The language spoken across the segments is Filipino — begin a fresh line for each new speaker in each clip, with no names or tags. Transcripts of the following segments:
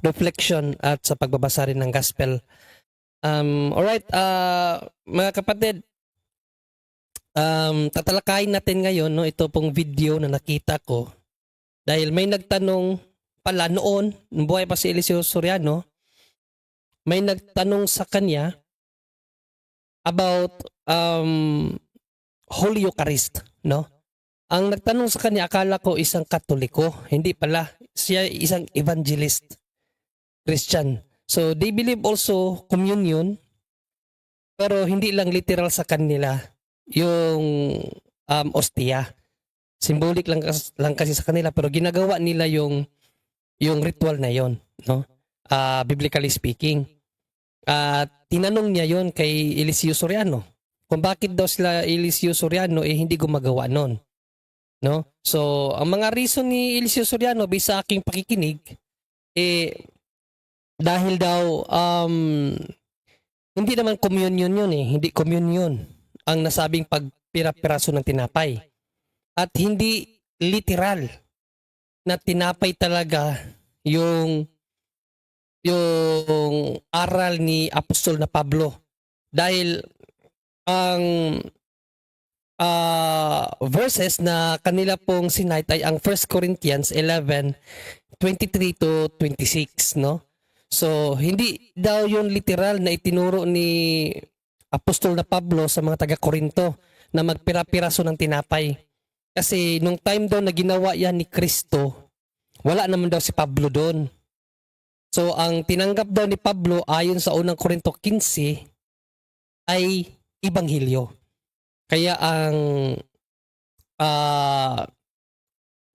reflection at sa pagbabasa rin ng gospel. Alright, mga kapatid, tatalakayin natin ngayon, no, ito pong video na nakita ko dahil may nagtanong pala noon, nung buhay pa si Eliseo Soriano, may nagtanong sa kanya about Holy Eucharist, no? Ang nagtanong sa kanya, akala ko isang Katoliko, hindi pala, siya isang evangelist, Christian. So they believe also communion, pero hindi lang literal sa kanila yung ostia. Symbolic lang kasi sa kanila, pero ginagawa nila yung ritual na yon, no? Biblically speaking. Tinanong niya yon kay Eliseo Soriano kung bakit daw sila Eliseo Soriano hindi gumagawa nun, no? So ang mga reason ni Eliseo Soriano based sa aking pakikinig dahil daw hindi naman communion yun hindi communion ang nasabing pagpira-piraso ng tinapay at hindi literal na tinapay talaga yung aral ni Apostol na Pablo dahil ang verses na kanila pong sinite ay ang 1 Corinthians 11:23 to 26, no? So hindi daw yung literal na itinuro ni Apostol na Pablo sa mga taga-Korinto na magpira-piraso ng tinapay. Kasi nung time daw na ginawa yan ni Kristo, wala naman daw si Pablo doon. So ang tinanggap daw ni Pablo ayon sa unang Korinto 15 ay Ebanghelyo. Kaya ang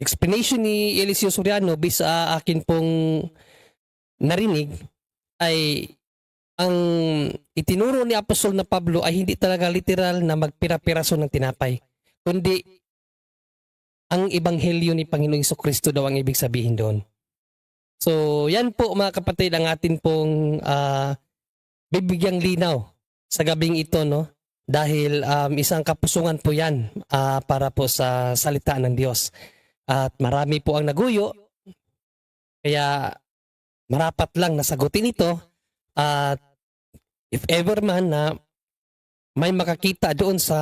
explanation ni Eliseo Soriano based sa akin pong narinig ay ang itinuro ni Apostol na Pablo ay hindi talaga literal na magpira-piraso ng tinapay, kundi ang Ebanghelyo ni Panginoong Jesucristo daw ang ibig sabihin doon. So yan po mga kapatid ang atin pong bibigyang linaw sa gabing ito, no? Dahil isang kapusungan po yan para po sa salita ng Diyos. At marami po ang naguyo, kaya marapat lang nasagutin ito. At if ever man na may makakita doon sa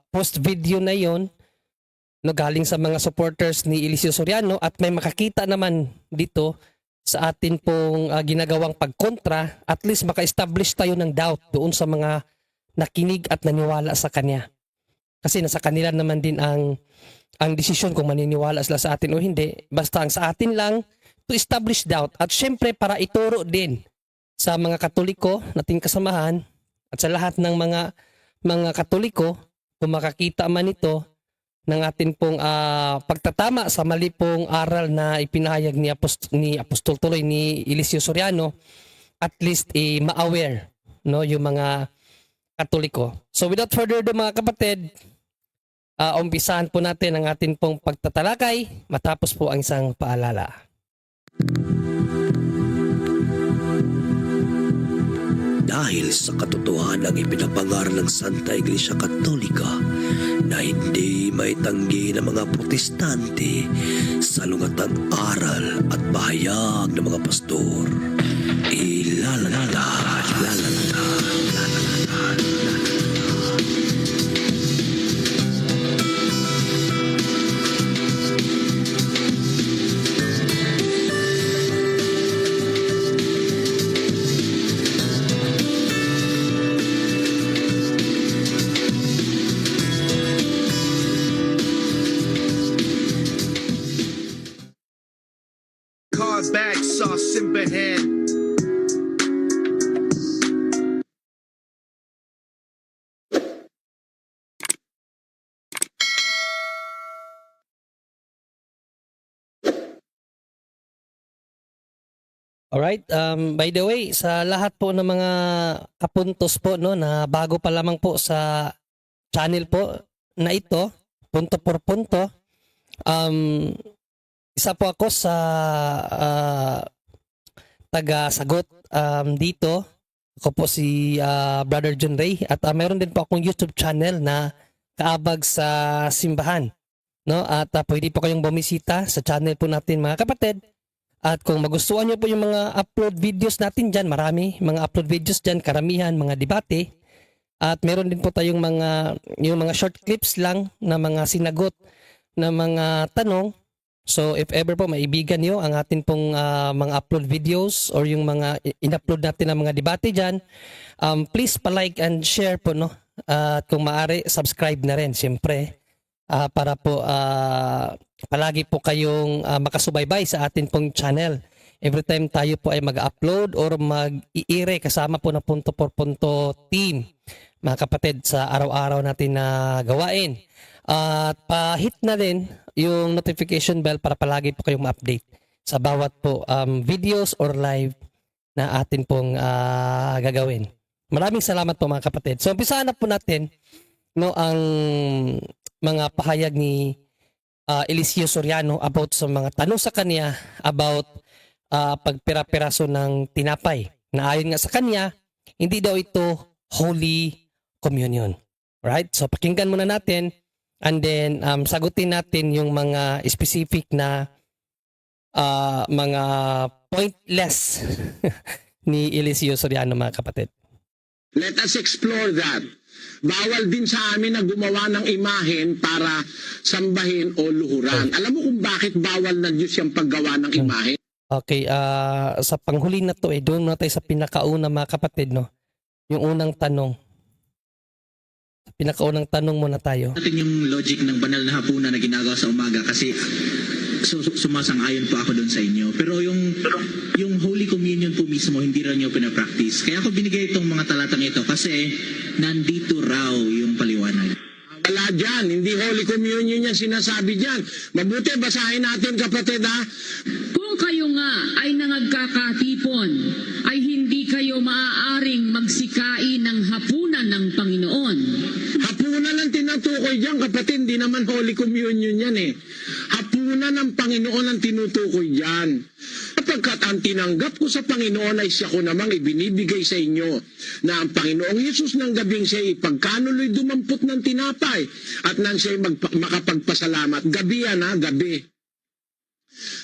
post video na yon, no, galing sa mga supporters ni Eliseo Soriano at may makakita naman dito sa atin pong ginagawang pagkontra, at least maka-establish tayo ng doubt doon sa mga nakinig at naniwala sa kanya. Kasi nasa kanila naman din ang desisyon kung maniniwala sila sa atin o hindi. Basta ang sa atin lang to establish doubt at syempre para ituro din sa mga Katoliko nating kasamahan at sa lahat ng mga Katoliko kung makakita man ito ng atin pong pagtatama sa mali pong aral na ipinahayag ni Apostol tuloy ni Eliseo Soriano, at least ma-aware, no, yung mga Katoliko. So without further ado mga kapatid, umpisahan po natin ang atin pong pagtatalakay matapos po ang isang paalala.
Dahil sa katotohanan ng ipinapangaral ng Santa Iglesia Katolika na hindi maitanggi ng mga protestante sa lungatang aral at bahayag ng mga pastor, ilalanta.
Bag sauce in behead.
Alright, by the way, sa lahat po ng mga kapuntos po, no, na bago pa lamang po sa channel po na ito, punto por punto, isa po ako sa taga-sagot dito. Ako po si Brother John Ray at mayroon din po akong YouTube channel na Kaabag sa Simbahan, no? At pwede po kayong bumisita sa channel po natin mga kapatid. At kung magustuhan nyo po yung mga upload videos natin dyan, marami mga upload videos dyan, karamihan mga debate. At meron din po tayong yung mga short clips lang na mga sinagot na mga tanong. So if ever po maibigan nyo ang atin pong mga upload videos or yung mga in-upload natin na mga debate dyan, please pa-like and share po, no? At kung maaari, subscribe na rin siyempre para po palagi po kayong makasubaybay sa atin pong channel. Every time tayo po ay mag-upload or mag-iire kasama po ng punto por punto team, mga kapatid, sa araw-araw natin na gawain. At pa-hit na din yung notification bell para palagi po kayong ma-update sa bawat po videos or live na atin pong gagawin. Maraming salamat po mga kapatid. So umpisahan na po natin, no, ang mga pahayag ni Eliseo Soriano about sa mga tanong sa kanya about pagpira-piraso ng tinapay na ayon nga sa kanya, hindi daw ito Holy Communion. Right? So pakinggan muna natin and then sagutin natin yung mga specific na mga pointless ni Eliseo Soriano, mga kapatid.
Let us explore that. Bawal din sa amin na gumawa ng imahen para sambahin o luhuran. Alam mo kung bakit bawal na Diyos yung paggawa ng imahen?
Okay, sa panghuli na to doon na tayo sa pinakauna, mga kapatid, no? Yung unang tanong. Pinakaunang tanong muna tayo.
Natin yung logic ng banal na hapunan na ginagawa sa umaga kasi sumasang-ayon po ako doon sa inyo. Pero yung Holy Communion po mismo, hindi rin nyo pinapractice. Kaya ako binigay itong mga talatang ito kasi nandito raw yung paliwanag.
Wala dyan. Hindi Holy Communion yan sinasabi dyan. Mabuti, basahin natin, kapatid, ha?
Kung kayo nga ay nangagkakatipon, ay hindi kayo maaaring magsikain ng hapunan ng Panginoon.
Hapunan ang tinutukoy dyan, kapatid. Hindi naman Holy Communion yan, eh. Hapunan ng Panginoon ang tinutukoy dyan. Sapagkat ang tinanggap ko sa Panginoon ay siya ko namang ibinibigay sa inyo na ang Panginoong Yesus ng gabing siya ipagkanuloy dumampot ng tinapay at nang siya makapagpasalamat. Gabi yan, ha? Gabi.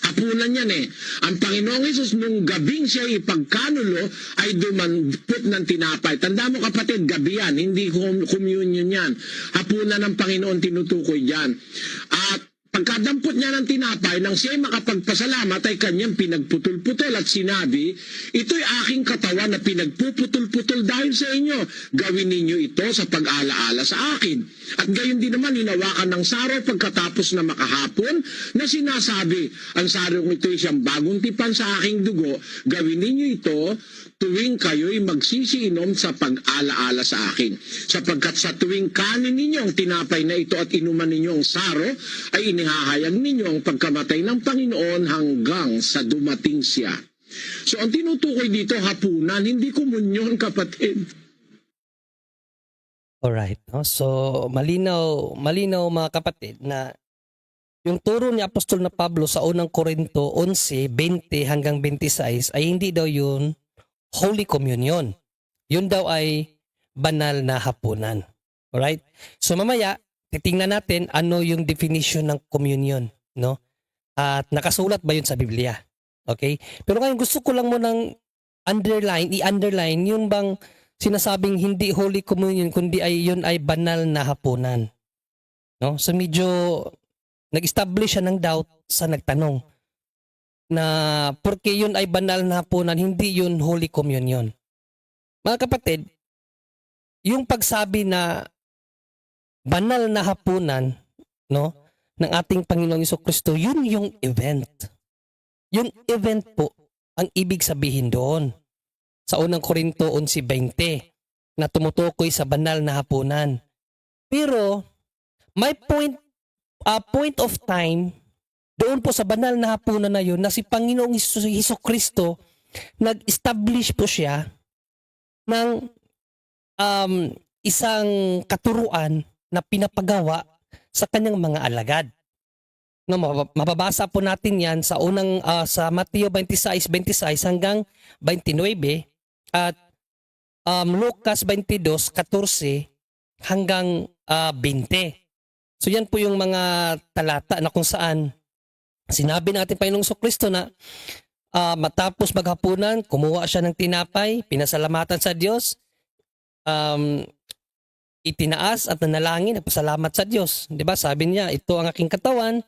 Hapunan yan, eh. Ang Panginoong Yesus nung gabing siya ipagkanulo ay dumampot ng tinapay. Tanda mo, kapatid, gabi yan. Hindi communion yan. Hapunan ng Panginoon tinutukoy dyan. At pagkadampot niya ng tinapay, nang siya'y makapagpasalamat ay kanyang pinagputol-putol at sinabi, ito'y aking katawan na pinagpuputol-putol dahil sa inyo. Gawin ninyo ito sa pag-alaala sa akin. At gayon din naman, hinawakan ng saro pagkatapos na makahapon na sinasabi, ang sarong ito'y siyang bagong tipan sa aking dugo. Gawin ninyo ito tuwing kayo'y magsisiinom sa pag-alaala sa akin. Sapagkat sa tuwing kanin ninyo ang tinapay na ito at inuman ninyo ang saro, ay inihahayag ninyo ang pagkamatay ng Panginoon hanggang sa dumating siya. So ang tinutukoy dito, hapunan, hindi komunyon, kapatid.
Alright, no? So malinaw mga kapatid na yung turo ni Apostol na Pablo sa unang Korinto 11:20 hanggang 26 ay hindi daw yun Holy Communion. Yun daw ay banal na hapunan. Alright? So mamaya, titingnan natin ano yung definition ng communion, no? At nakasulat ba yun sa Biblia? Okay? Pero ngayon gusto ko lang munang i-underline yung bang sinasabing hindi Holy Communion kundi yun ay banal na hapunan. No? So medyo nag-establish siya ng doubt sa nagtanong na porque yun ay banal na hapunan, hindi yun Holy Communion. Mga kapatid, yung pagsabi na banal na hapunan, no, ng ating Panginoong Jesucristo, yun yung event. Yung event po ang ibig sabihin doon. Sa unang Korinto 11:20 na tumutukoy sa banal na hapunan. Pero may point of time doon po sa banal na hapunan na yun na si Panginoong Jesucristo nag-establish po siya ng isang katuruan na pinapagawa sa kanyang mga alagad. No, mababasa po natin yan sa unang sa Mateo 26:26 hanggang 29 at Lucas 22:14 hanggang 20. So yan po yung mga talata na kung saan sinabi natin Panginoong Jesucristo na matapos maghapunan, kumuha siya ng tinapay, pinasalamatan sa Diyos, itinaas at nanalangin, nagpasalamat sa Diyos. 'Di ba? Sabi niya, ito ang aking katawan,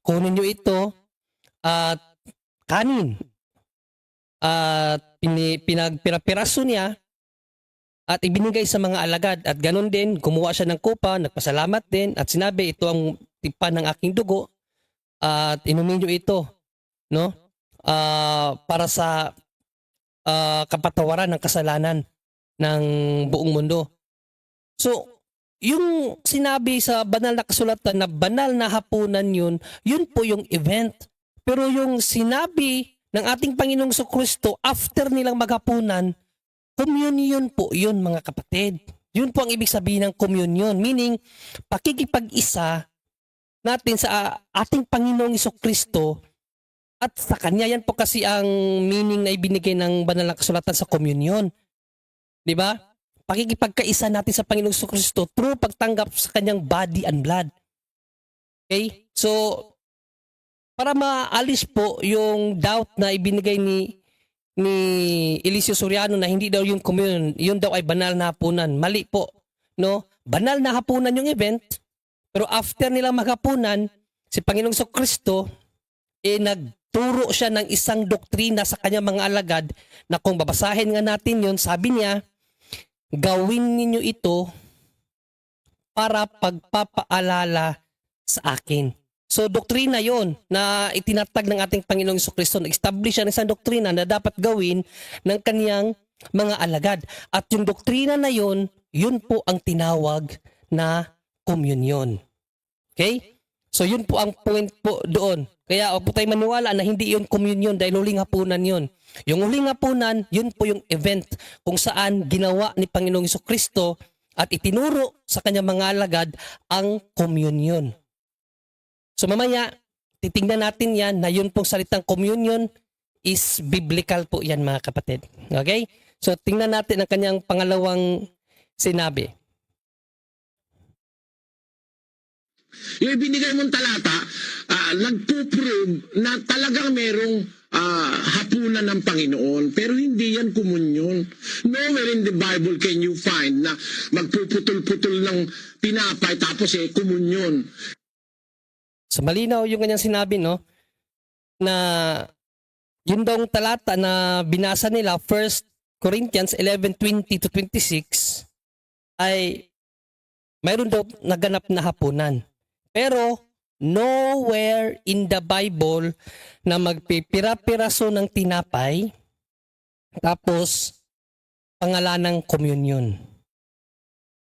kunin niyo ito at kanin. At pinagpirapiraso niya at ibinigay sa mga alagad. At ganun din, kumuha siya ng kupa, nagpasalamat din at sinabi, ito ang tipan ng aking dugo at inumin niyo ito, no? Para sa kapatawaran ng kasalanan ng buong mundo. So, yung sinabi sa banal na kasulatan na banal na hapunan yun po yung event. Pero yung sinabi ng ating Panginoong Kristo after nilang maghapunan, communion po yun, mga kapatid. Yun po ang ibig sabihin ng communion. Meaning, pakikipag-isa natin sa ating Panginoong Kristo at sa Kanya. Yan po kasi ang meaning na ibinigay ng banal na kasulatan sa communion. Di ba? Pakikipagkaisa natin sa Panginoong Kristo through pagtanggap sa Kanyang body and blood. Okay? So, para maalis po yung doubt na ibinigay ni Eliseo Soriano na hindi daw yung communion, yun daw ay banal na hapunan. Mali po. No? Banal na hapunan yung event, pero after nilang maghapunan, si Panginoong Kristo, nagturo siya ng isang doktrina sa kanyang mga alagad na kung babasahin nga natin yun, sabi niya, gawin ninyo ito para pagpapaalala sa akin. So, doktrina yon na itinatag ng ating Panginoong Kristo. Nag-establish siya ng isang doktrina na dapat gawin ng kaniyang mga alagad. At yung doktrina na yon, yun po ang tinawag na komunyon. Okay? So, yun po ang point po doon. Kaya huwag po tayo maniwala na hindi yun komunyon dahil huling hapunan yun. Yung huling hapunan, yun po yung event kung saan ginawa ni Panginoong Kristo at itinuro sa kanyang mga alagad ang komunyon. So mamaya, titingnan natin yan na yun pong salitang communion is biblical po yan, mga kapatid. Okay? So tingnan natin ang kanyang pangalawang sinabi.
Yung ibinigay mong talata, nagpo-prove na talagang merong hapunan ng Panginoon. Pero hindi yan komunyon. Nowhere in the Bible can you find na magpuputol-putol ng tinapay tapos komunyon.
So malinaw yung kanyang sinabi, no? Na yun daw ang talata na binasa nila, 1 Corinthians 11:20-26, ay mayroon daw naganap na hapunan. Pero nowhere in the Bible na magpipira-piraso ng tinapay tapos pangalan ng communion.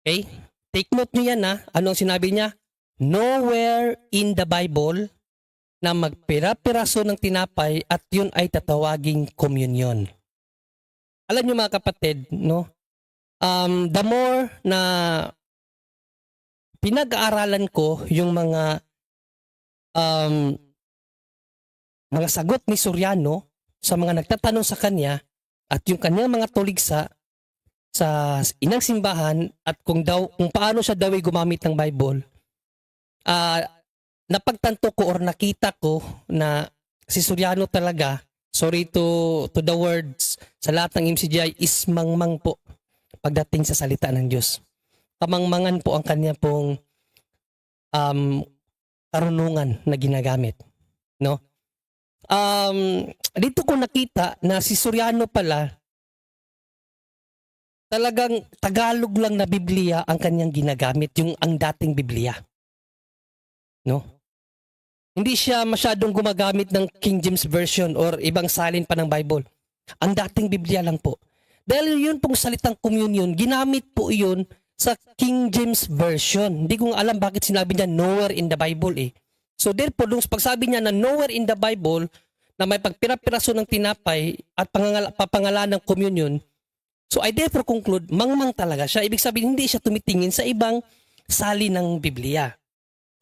Okay? Take note nyo yan, ha? Ano ang sinabi niya? Nowhere in the Bible na magpira-piraso ng tinapay at yun ay tatawaging communion. Alam niyo, mga kapatid, no? The more na pinag-aaralan ko yung mga sagot ni Soriano sa mga nagtatanong sa kanya at yung kanyang mga tuligsa sa inang simbahan at kung paano siya daw ay gumamit ng Bible, napagtanto ko or nakita ko na si Soriano talaga, sorry to the words sa lahat ng MCGI, is mangmang po pagdating sa salita ng Diyos. Kamangmangan po ang kanya pong karunungan na ginagamit, no? Dito ko nakita na si Soriano pala talagang Tagalog lang na Biblia ang kanyang ginagamit, yung ang dating Biblia. No? Hindi siya masyadong gumagamit ng King James Version or ibang salin pa ng Bible. Ang dating Biblia lang po. Dahil yun pong salitang communion, ginamit po yun sa King James Version. Hindi ko alam bakit sinabi niya nowhere in the Bible eh. So therefore, nung pagsabi niya na nowhere in the Bible na may pagpira-piraso ng tinapay at papangalan ng communion, so I therefore conclude, mangmang talaga siya. Ibig sabihin, hindi siya tumitingin sa ibang salin ng Biblia.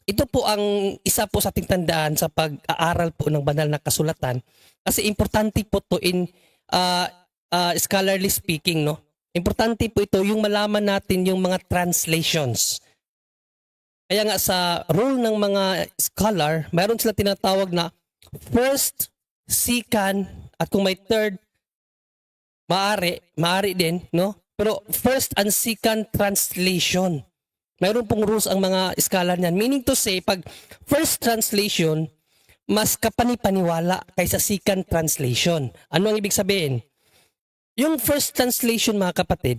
Ito po ang isa po sa ating tandaan sa pag-aaral po ng banal na kasulatan. Kasi importante po to in scholarly speaking, no? Importante po ito yung malaman natin yung mga translations. Kaya nga sa rule ng mga scholar, mayroon sila tinatawag na first, second, at kung may third, maaari din, no? Pero first and second translation. Mayroon pong rules ang mga scholar niyan. Meaning to say, pag first translation, mas kapanipaniwala kaysa second translation. Ano ang ibig sabihin? Yung first translation, mga kapatid,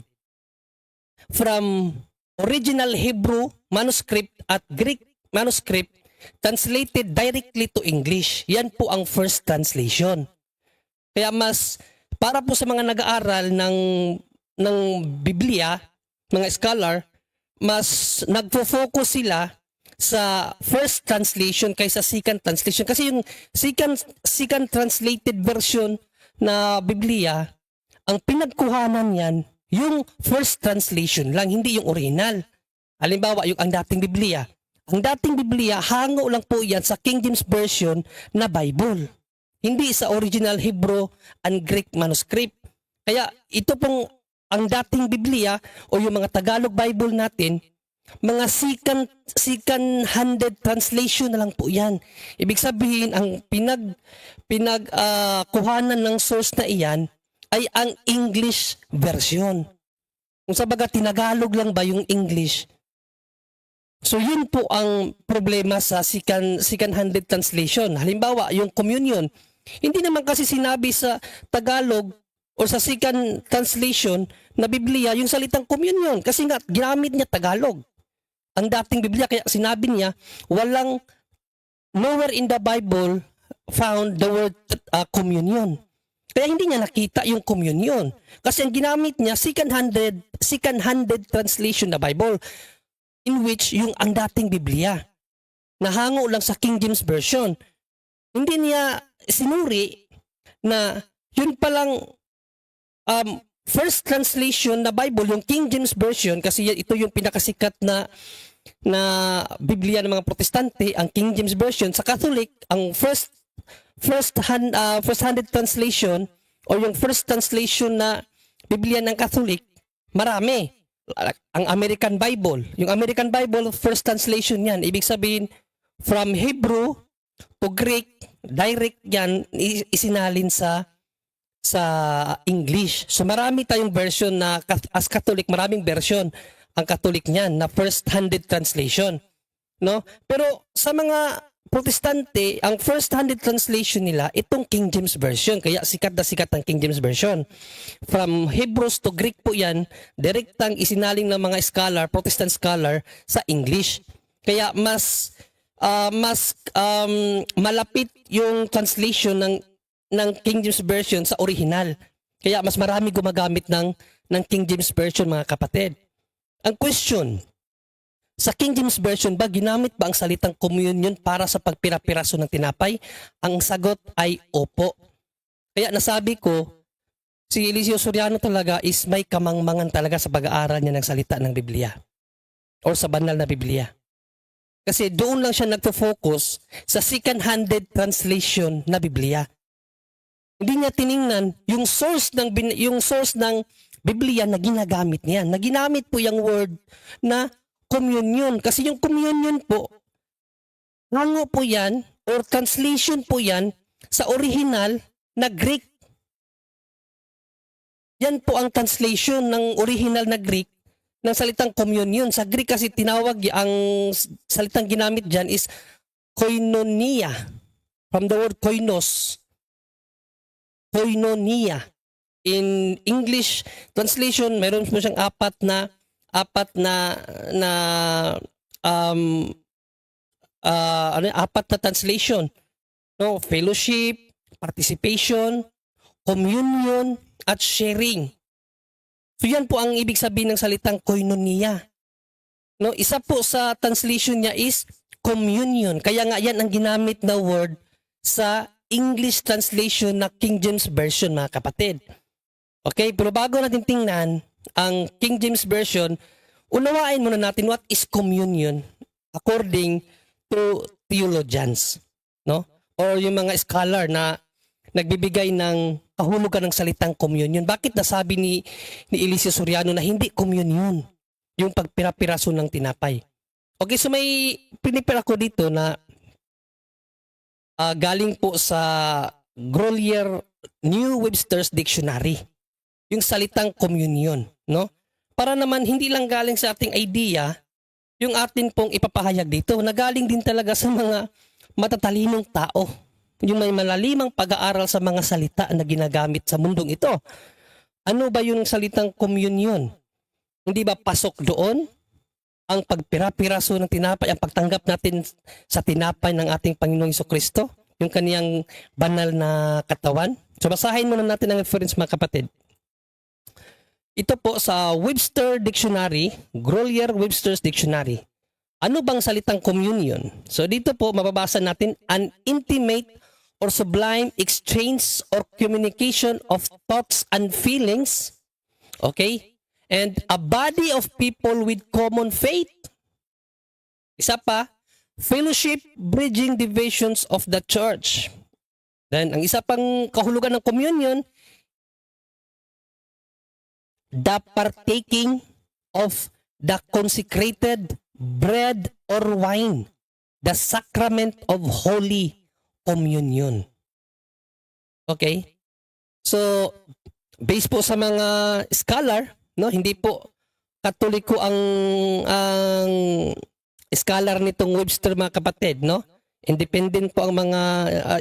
from original Hebrew manuscript at Greek manuscript, translated directly to English. Yan po ang first translation. Kaya mas, para po sa mga nag-aaral ng Biblia, mga scholar, mas nagfo-focus sila sa first translation kaysa second translation. Kasi yung second translated version na Biblia, ang pinagkuhanan yan, yung first translation lang, hindi yung original. Halimbawa, yung ang dating Biblia. Ang dating Biblia, hango lang po yan sa King James Version na Bible. Hindi sa original Hebrew and Greek manuscript. Kaya ito pong ang dating Biblia o yung mga Tagalog Bible natin, mga second-handed translation na lang po yan. Ibig sabihin, ang pinagkuhanan ng source na iyan ay ang English version. Kung sa baga, tinagalog lang ba yung English? So yun po ang problema sa second-handed translation. Halimbawa, yung communion. Hindi naman kasi sinabi sa Tagalog o sa second translation na Biblia yung salitang communion. Kasi nga, ginamit niya Tagalog. Ang dating Biblia, kaya sinabi niya, nowhere in the Bible found the word communion. Kaya hindi niya nakita yung communion. Kasi ang ginamit niya, second-handed translation na Bible, in which yung ang dating Biblia, nahango lang sa King James Version. Hindi niya sinuri na yun palang first translation na Bible, yung King James Version, kasi ito yung pinakasikat na Biblia ng mga Protestante, ang King James Version. Sa Catholic, ang first-handed translation o yung first translation na Biblia ng Catholic, marami. Ang American Bible. Yung American Bible, first translation yan. Ibig sabihin, from Hebrew to Greek, direct yan, isinalin sa English. So marami tayong version na, as Catholic, maraming version ang Catholic niyan na first-handed translation. No? Pero sa mga Protestante, ang first-handed translation nila, itong King James Version. Kaya sikat na sikat ang King James Version. From Hebrews to Greek po yan, direktang isinaling ng mga scholar, Protestant scholar, sa English. Kaya mas malapit yung translation ng King James Version sa original. Kaya mas marami gumagamit ng King James Version, mga kapatid. Ang question, sa King James Version ba, ginamit ba ang salitang communion para sa pagpira-piraso ng tinapay? Ang sagot ay opo. Kaya nasabi ko, si Eliseo Soriano talaga is may kamangmangan talaga sa pag-aaral niya ng salita ng Biblia o sa banal na Biblia. Kasi doon lang siya nagpo-focus sa second-handed translation na Biblia. Hindi niya tiningnan yung source ng Biblia na ginagamit niya. Na ginamit po yung word na communion. Kasi yung communion po, hango po yan, or translation po yan, sa original na Greek. Yan po ang translation ng original na Greek ng salitang communion. Sa Greek kasi tinawag, ang salitang ginamit dyan is koinonia. From the word koinos. Koinonia. In English translation, mayroon po siyang apat na translation. No, fellowship, participation, communion, at sharing. So yan po ang ibig sabihin ng salitang koinonia. No, isa po sa translation niya is communion. Kaya nga yan ang ginamit na word sa English translation na King James Version, mga kapatid. Okay, pero bago natin tingnan ang King James Version, unawain muna natin what is communion according to theologians, no? Or yung mga scholar na nagbibigay ng kahulugan ng salitang communion. Bakit nasabi ni Eliseo Soriano na hindi communion yung pagpira-piraso ng tinapay? Okay, so may pinipira ko dito na galing po sa Grolier New Webster's Dictionary. Yung salitang communion, no? Para naman hindi lang galing sa ating idea, yung atin pong ipapahayag dito, nagaling din talaga sa mga matatalinong tao. Yung may malalimang pag-aaral sa mga salita na ginagamit sa mundong ito. Ano ba yung salitang communion? Hindi ba pasok doon ang pagpira-piraso ng tinapay, ang pagtanggap natin sa tinapay ng ating Panginoong Jesucristo? Yung kaniyang banal na katawan? So basahin muna natin ang reference mga kapatid. Ito po sa Webster Dictionary, Grolier Webster's Dictionary. Ano bang salitang communion? So dito po mababasa natin an intimate or sublime exchange or communication of thoughts and feelings. Okay? And a body of people with common faith. Isa pa, fellowship bridging divisions of the church. Then ang isa pang kahulugan ng communion, the partaking of the consecrated bread or wine, the sacrament of Holy Communion. Okay? So, based po sa mga scholar, no, hindi po Katoliko ang scholar nitong Webster mga kapatid, no? Independent po ang mga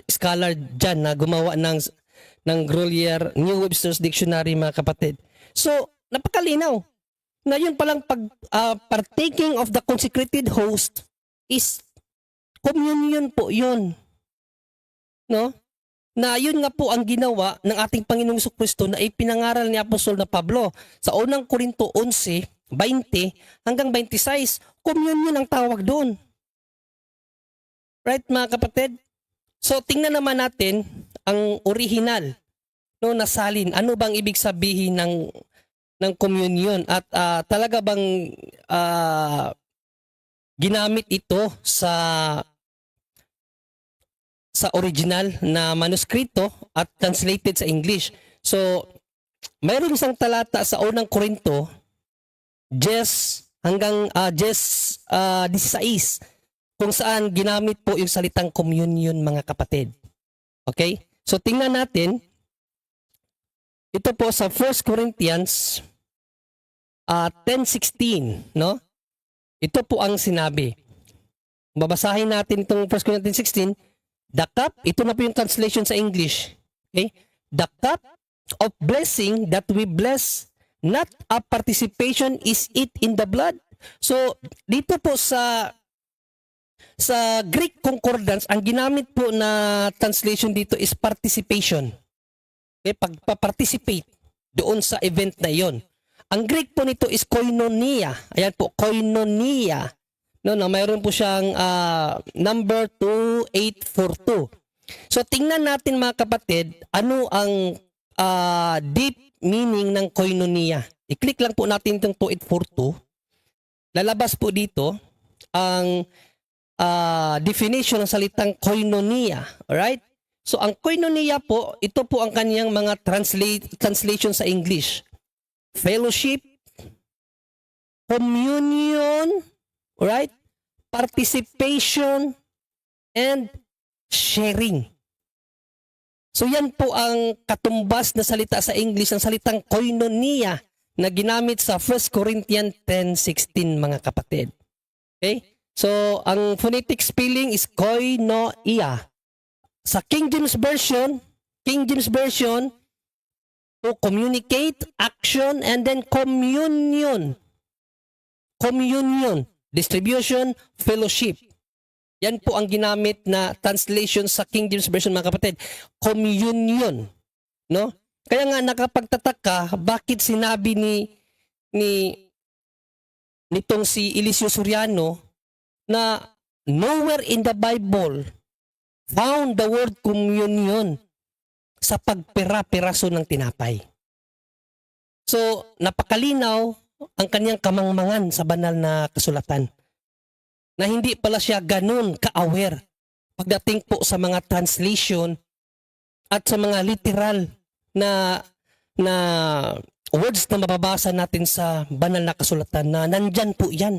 scholar diyan na gumawa ng Grolier New Webster's Dictionary mga kapatid. So, napakalinaw na yun palang partaking of the consecrated host is communion po yun. No? Na yun nga po ang ginawa ng ating Panginoong Jesucristo na ipinangaral ni Apostol na Pablo sa unang Korinto 11:20 hanggang 26. Communion ang tawag doon. Right mga kapatid? So tingnan naman natin ang original, no, na salin. Ano bang ibig sabihin ng communion at talaga bang ginamit ito sa original na manuskrito at translated sa English. So, mayroon isang talata sa unang Korinto, 10 hanggang 16, kung saan ginamit po yung salitang communion mga kapatid. Okay? So, tingnan natin. Ito po sa 1 Corinthians 10:16, no? Ito po ang sinabi. Babasahin natin itong 1 Corinthians 16. The cup, ito na po yung translation sa English. Okay? The cup of blessing that we bless, not a participation is it in the blood. So, dito po sa Greek Concordance, ang ginamit po na translation dito is participation. Okay? Pagpa-participate doon sa event na iyon. Ang Greek po nito is koinonia. Ayan po, koinonia. No, mayroon po siyang number 2842. So tingnan natin mga kapatid, ano ang deep meaning ng koinonia. I-click lang po natin itong 2842. Lalabas po dito ang definition ng salitang koinonia. Alright? So ang koinonia po, ito po ang kaniyang mga translation sa English. Fellowship, communion, right? Participation and sharing. So yan po ang katumbas na salita sa English, ang salitang koinonia na ginamit sa 1 Corinthians 10:16 mga kapatid. Okay? So ang phonetic spelling is koinoia. Sa King James Version, to communicate, action, and then communion. Communion. Distribution, fellowship. Yan po ang ginamit na translation sa King James Version mga kapatid. Communion. No? Kaya nga nakapagtataka bakit sinabi nitong si Eliseo Soriano na nowhere in the Bible found the word communion sa pagpira-piraso ng tinapay. So, napakalinaw ang kanyang kamangmangan sa banal na kasulatan. Na hindi pala siya ganun ka-aware pagdating po sa mga translation at sa mga literal na words na mababasa natin sa banal na kasulatan na nandyan po yan.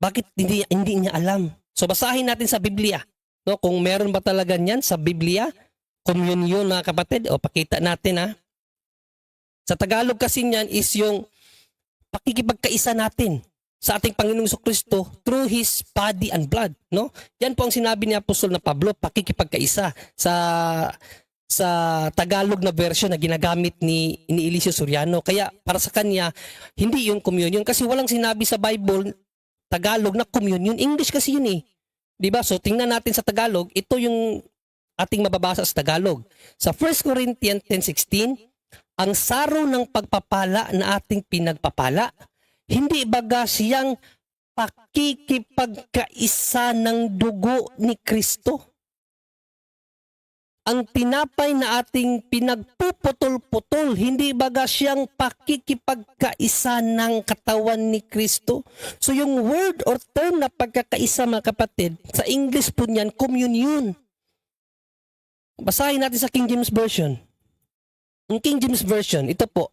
Bakit hindi niya alam? So basahin natin sa Biblia. No, kung meron ba talaga niyan sa Biblia, communion mga kapatid, o pakita natin ha. Sa Tagalog kasi niyan is yung pakikipagkaisa natin sa ating Panginoong Kristo through His body and blood, no? Yan po ang sinabi ni Apostol na Pablo, pakikipagkaisa sa Tagalog na version na ginagamit ni Eliseo Soriano. Kaya para sa kanya, hindi yung communion kasi walang sinabi sa Bible Tagalog na communion. English kasi yun eh. 'Di ba? So tingnan natin sa Tagalog, ito yung ating mababasa sa Tagalog. Sa 1 Corinthians 10:16, ang saro ng pagpapala na ating pinagpapala, hindi baga siyang pakikipagkaisa ng dugo ni Kristo? Ang tinapay na ating pinagpuputol-putol, hindi baga siyang pakikipagkaisa ng katawan ni Kristo? So yung word or term na pagkakaisa mga kapatid, sa English po niyan, communion. Basahin natin sa King James Version. Ang King James Version, ito po.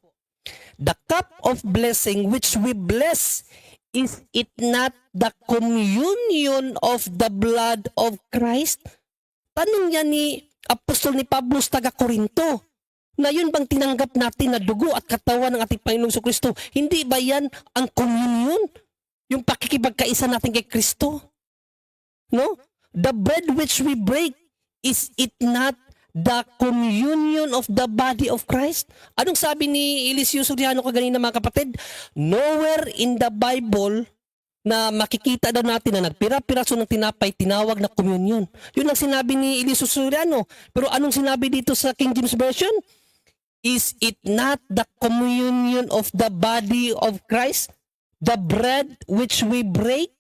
The cup of blessing which we bless, is it not the communion of the blood of Christ? Tanong yan ni Apostol ni Pablo sa taga-Korinto. Na yun bang tinanggap natin na dugo at katawan ng ating Panginoong Kristo? Hindi ba yan ang communion? Yung pakikipagkaisa natin kay Kristo? No? The bread which we break, is it not the communion of the body of Christ? Anong sabi ni Eliseo Soriano kaganina mga kapatid? Nowhere in the Bible na makikita daw natin na nagpira-piraso ng tinapay, tinawag na communion. Yun ang sinabi ni Eliseo Soriano. Pero anong sinabi dito sa King James Version? Is it not the communion of the body of Christ? The bread which we break?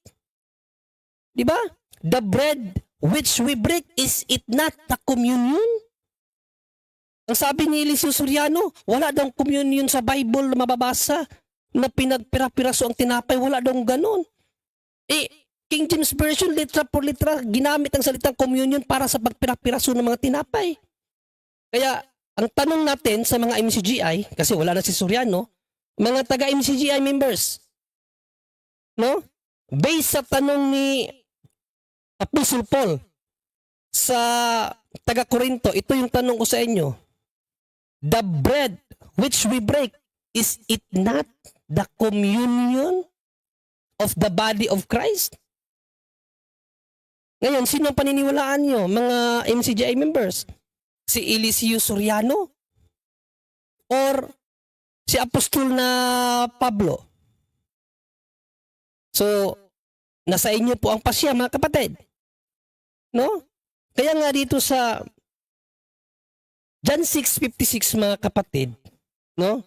Diba? The bread which we break, is it not the communion? Ang sabi ni Eliseo Soriano, wala daw communion sa Bible na mababasa na pinagpira-piraso ang tinapay. Wala daw ganun. King James Version, litra por litra, ginamit ang salitang communion para sa pagpira-piraso ng mga tinapay. Kaya, ang tanong natin sa mga MCGI, kasi wala na si Soriano, mga taga-MCGI members, no? Based sa tanong ni Apostle Paul sa taga-Korinto, ito yung tanong ko sa inyo. The bread which we break, is it not the communion of the body of Christ? Ngayon, sino ang paniniwalaan nyo, mga MCGI members? Si Eliseo Soriano? Or si Apostol na Pablo? So, nasa inyo po ang pasya mga kapatid. No? Kaya nga dito sa John 6:56 mga kapatid, no?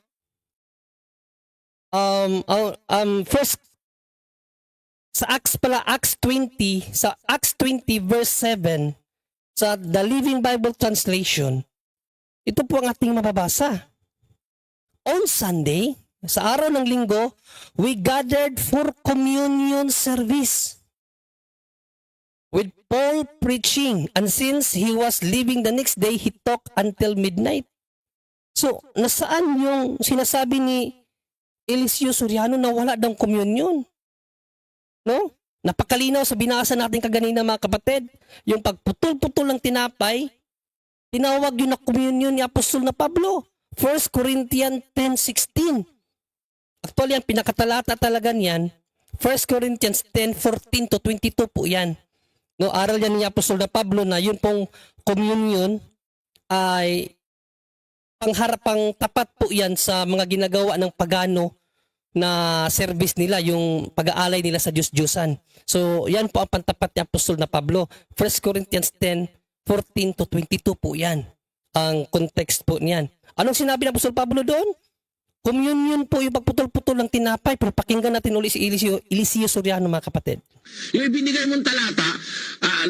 First sa Acts 20, sa Acts 20 verse 7 sa The Living Bible Translation, ito po ang ating mababasa. On Sunday, sa araw ng linggo, we gathered for communion service with Paul preaching, and since he was leaving the next day, he talked until midnight. So, nasaan yung sinasabi ni Eliseo Soriano na wala daw communion? No? Napakalinaw sa binasa natin kaganina mga kapatid, yung pagputol-putol ng tinapay, tinawag yun na communion ni Apostol na Pablo. 1 Corinthians 10:16. Actually, ang pinakatalata talaga niyan, 1 Corinthians 10:14 to 22 po yan. No, aral yan ni Apostol na Pablo na yun pong communion ay pangharapang tapat po yan sa mga ginagawa ng pagano na service nila, yung pag-aalay nila sa Diyos-Diyosan. So, yan po ang pantapat ni Apostol na Pablo. 1 Corinthians 10:14 to 22 po yan. Ang context po niyan. Anong sinabi ni Apostol Pablo doon? Communion po yung pagputol-putol ng tinapay. Pero pakinggan natin ulit si Eliseo Soriano mga kapatid.
Yung ibinigay mong talata,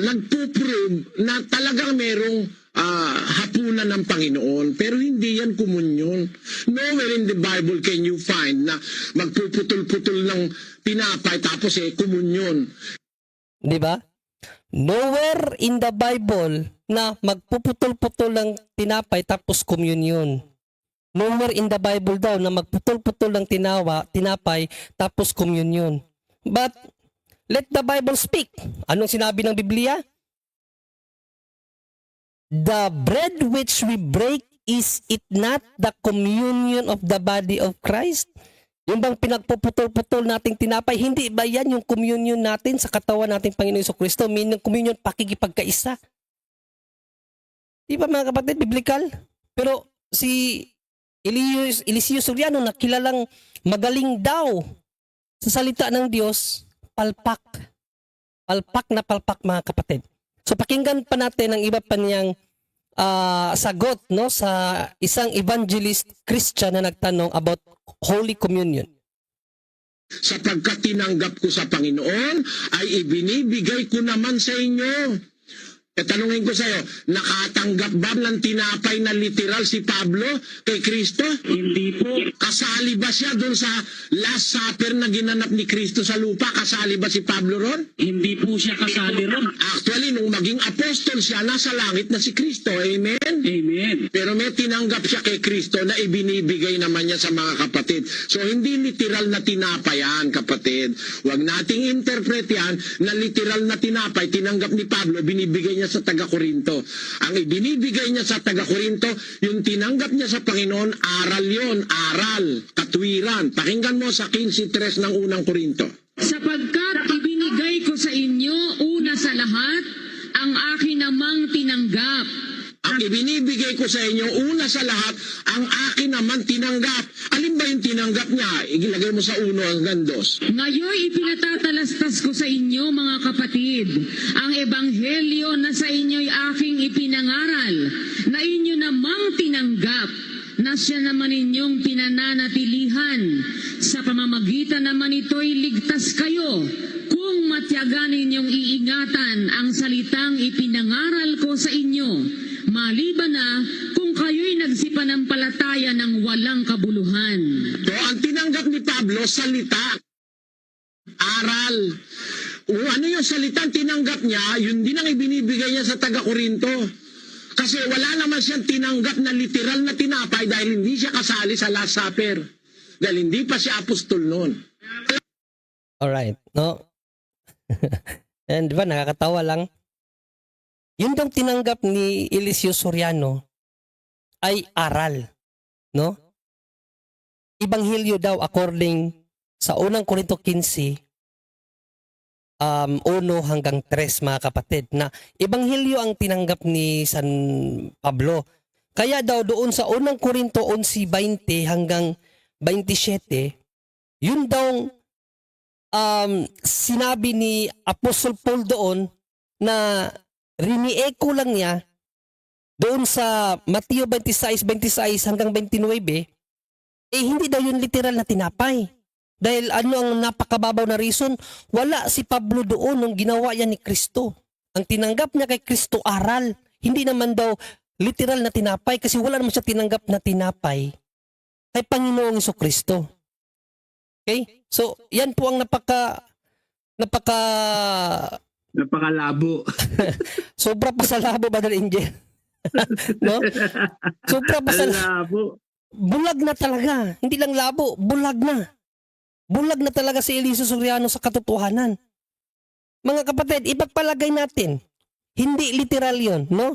nagpo-prove na talagang merong hapunan ng Panginoon. Pero hindi yan komunyon. Nowhere in the Bible can you find na magpuputol-putol ng tinapay tapos komunyon.
Di ba? Nowhere in the Bible na magpuputol-putol ng tinapay tapos communion. Nowhere in the Bible daw na magputol-putol ng tinapay tapos communion. But let the Bible speak. Anong sinabi ng Biblia? the bread which we break, is it not the communion of the body of Christ? Yung bang pinagpuputol-putol nating tinapay, hindi ba yan yung communion natin sa katawan nating Panginoon Jesucristo? Meaning communion, pakikipagkaisa. Di ba mga kapatid, biblical? Pero si Eliseo Soriano na kilalang magaling daw sa salita ng Diyos, palpak. Palpak na palpak mga kapatid. So pakinggan pa natin ang iba pa niyang sagot no sa isang evangelist Christian na nagtanong about Holy Communion.
Sapagkat tinanggap ko sa Panginoon, ay ibinibigay ko naman sa inyo. E tanungin ko sa iyo, nakatanggap ba ng tinapay na literal si Pablo kay Kristo? Hindi po. Kasali ba siya doon sa Last Supper na ginanap ni Kristo sa lupa? Kasali ba si Pablo ron? Hindi po siya kasali ron. Actually, nung maging apostol siya, nasa langit na si Kristo. Amen? Amen. Pero may tinanggap siya kay Kristo na ibinibigay naman niya sa mga kapatid. So, hindi literal na tinapay yan, kapatid. Huwag nating interpret yan na literal na tinapay, tinanggap ni Pablo, binibigay niya sa taga-Korinto. Ang ibinibigay niya sa taga-Korinto, yung tinanggap niya sa Panginoon, aral yon, aral, katwiran. Pakinggan mo sa 15:3 ng unang Korinto.
Sapagkat ibinigay ko sa inyo una sa lahat ang akin namang tinanggap.
Ang ibinibigay ko sa inyo, una sa lahat, ang akin naman tinanggap. Alin ba yung tinanggap niya? Ilagay mo sa 1 hanggang 2.
Ngayon ipinatatalastas ko sa inyo mga kapatid, ang ebanghelyo na sa inyo'y aking ipinangaral, na inyo namang tinanggap, na siya naman inyong pinananatilihan. Sa pamamagitan naman ito'y ligtas kayo, kung matyagan ninyong iingatan ang salitang ipinangaral ko sa inyo, maliban na kung kayo'y nagsipanampalataya ng walang kabuluhan.
So, ang tinanggap ni Pablo, salita, aral. Ano yung salitang tinanggap niya, yun din ang ibinibigay niya sa taga-Korinto. Kasi wala naman siyang tinanggap na literal na tinapay dahil hindi siya kasali sa Last Supper. Dahil hindi pa siya apostol noon.
Alright, no? And diba, nakakatawa lang. Yun daw tinanggap ni Eliseo Soriano ay aral, no? Ebanghelyo daw according sa unang Korinto 15, 1 hanggang 3 mga kapatid, na ebanghelyo ang tinanggap ni San Pablo. Kaya daw doon sa unang Korinto 11:20 hanggang 27, yun daw sinabi ni Apostle Paul doon na rinieko lang niya doon sa Mateo 26:26 hanggang 29, hindi daw yun literal na tinapay. Dahil ano ang napakababaw na reason? Wala si Pablo doon nung ginawa yan ni Kristo. Ang tinanggap niya kay Kristo, aral. Hindi naman daw literal na tinapay kasi wala naman siya tinanggap na tinapay kay Panginoong Jesucristo. Okay? So, yan po ang
Napakalabo.
sobra pa sa labo, Brother Angel. No? Sobra pa sa
Labo.
bulag na talaga. Hindi lang labo, bulag na. Bulag na talaga si Eliseo Soriano sa katotohanan. Mga kapatid, ipagpalagay natin, hindi literal yon, no?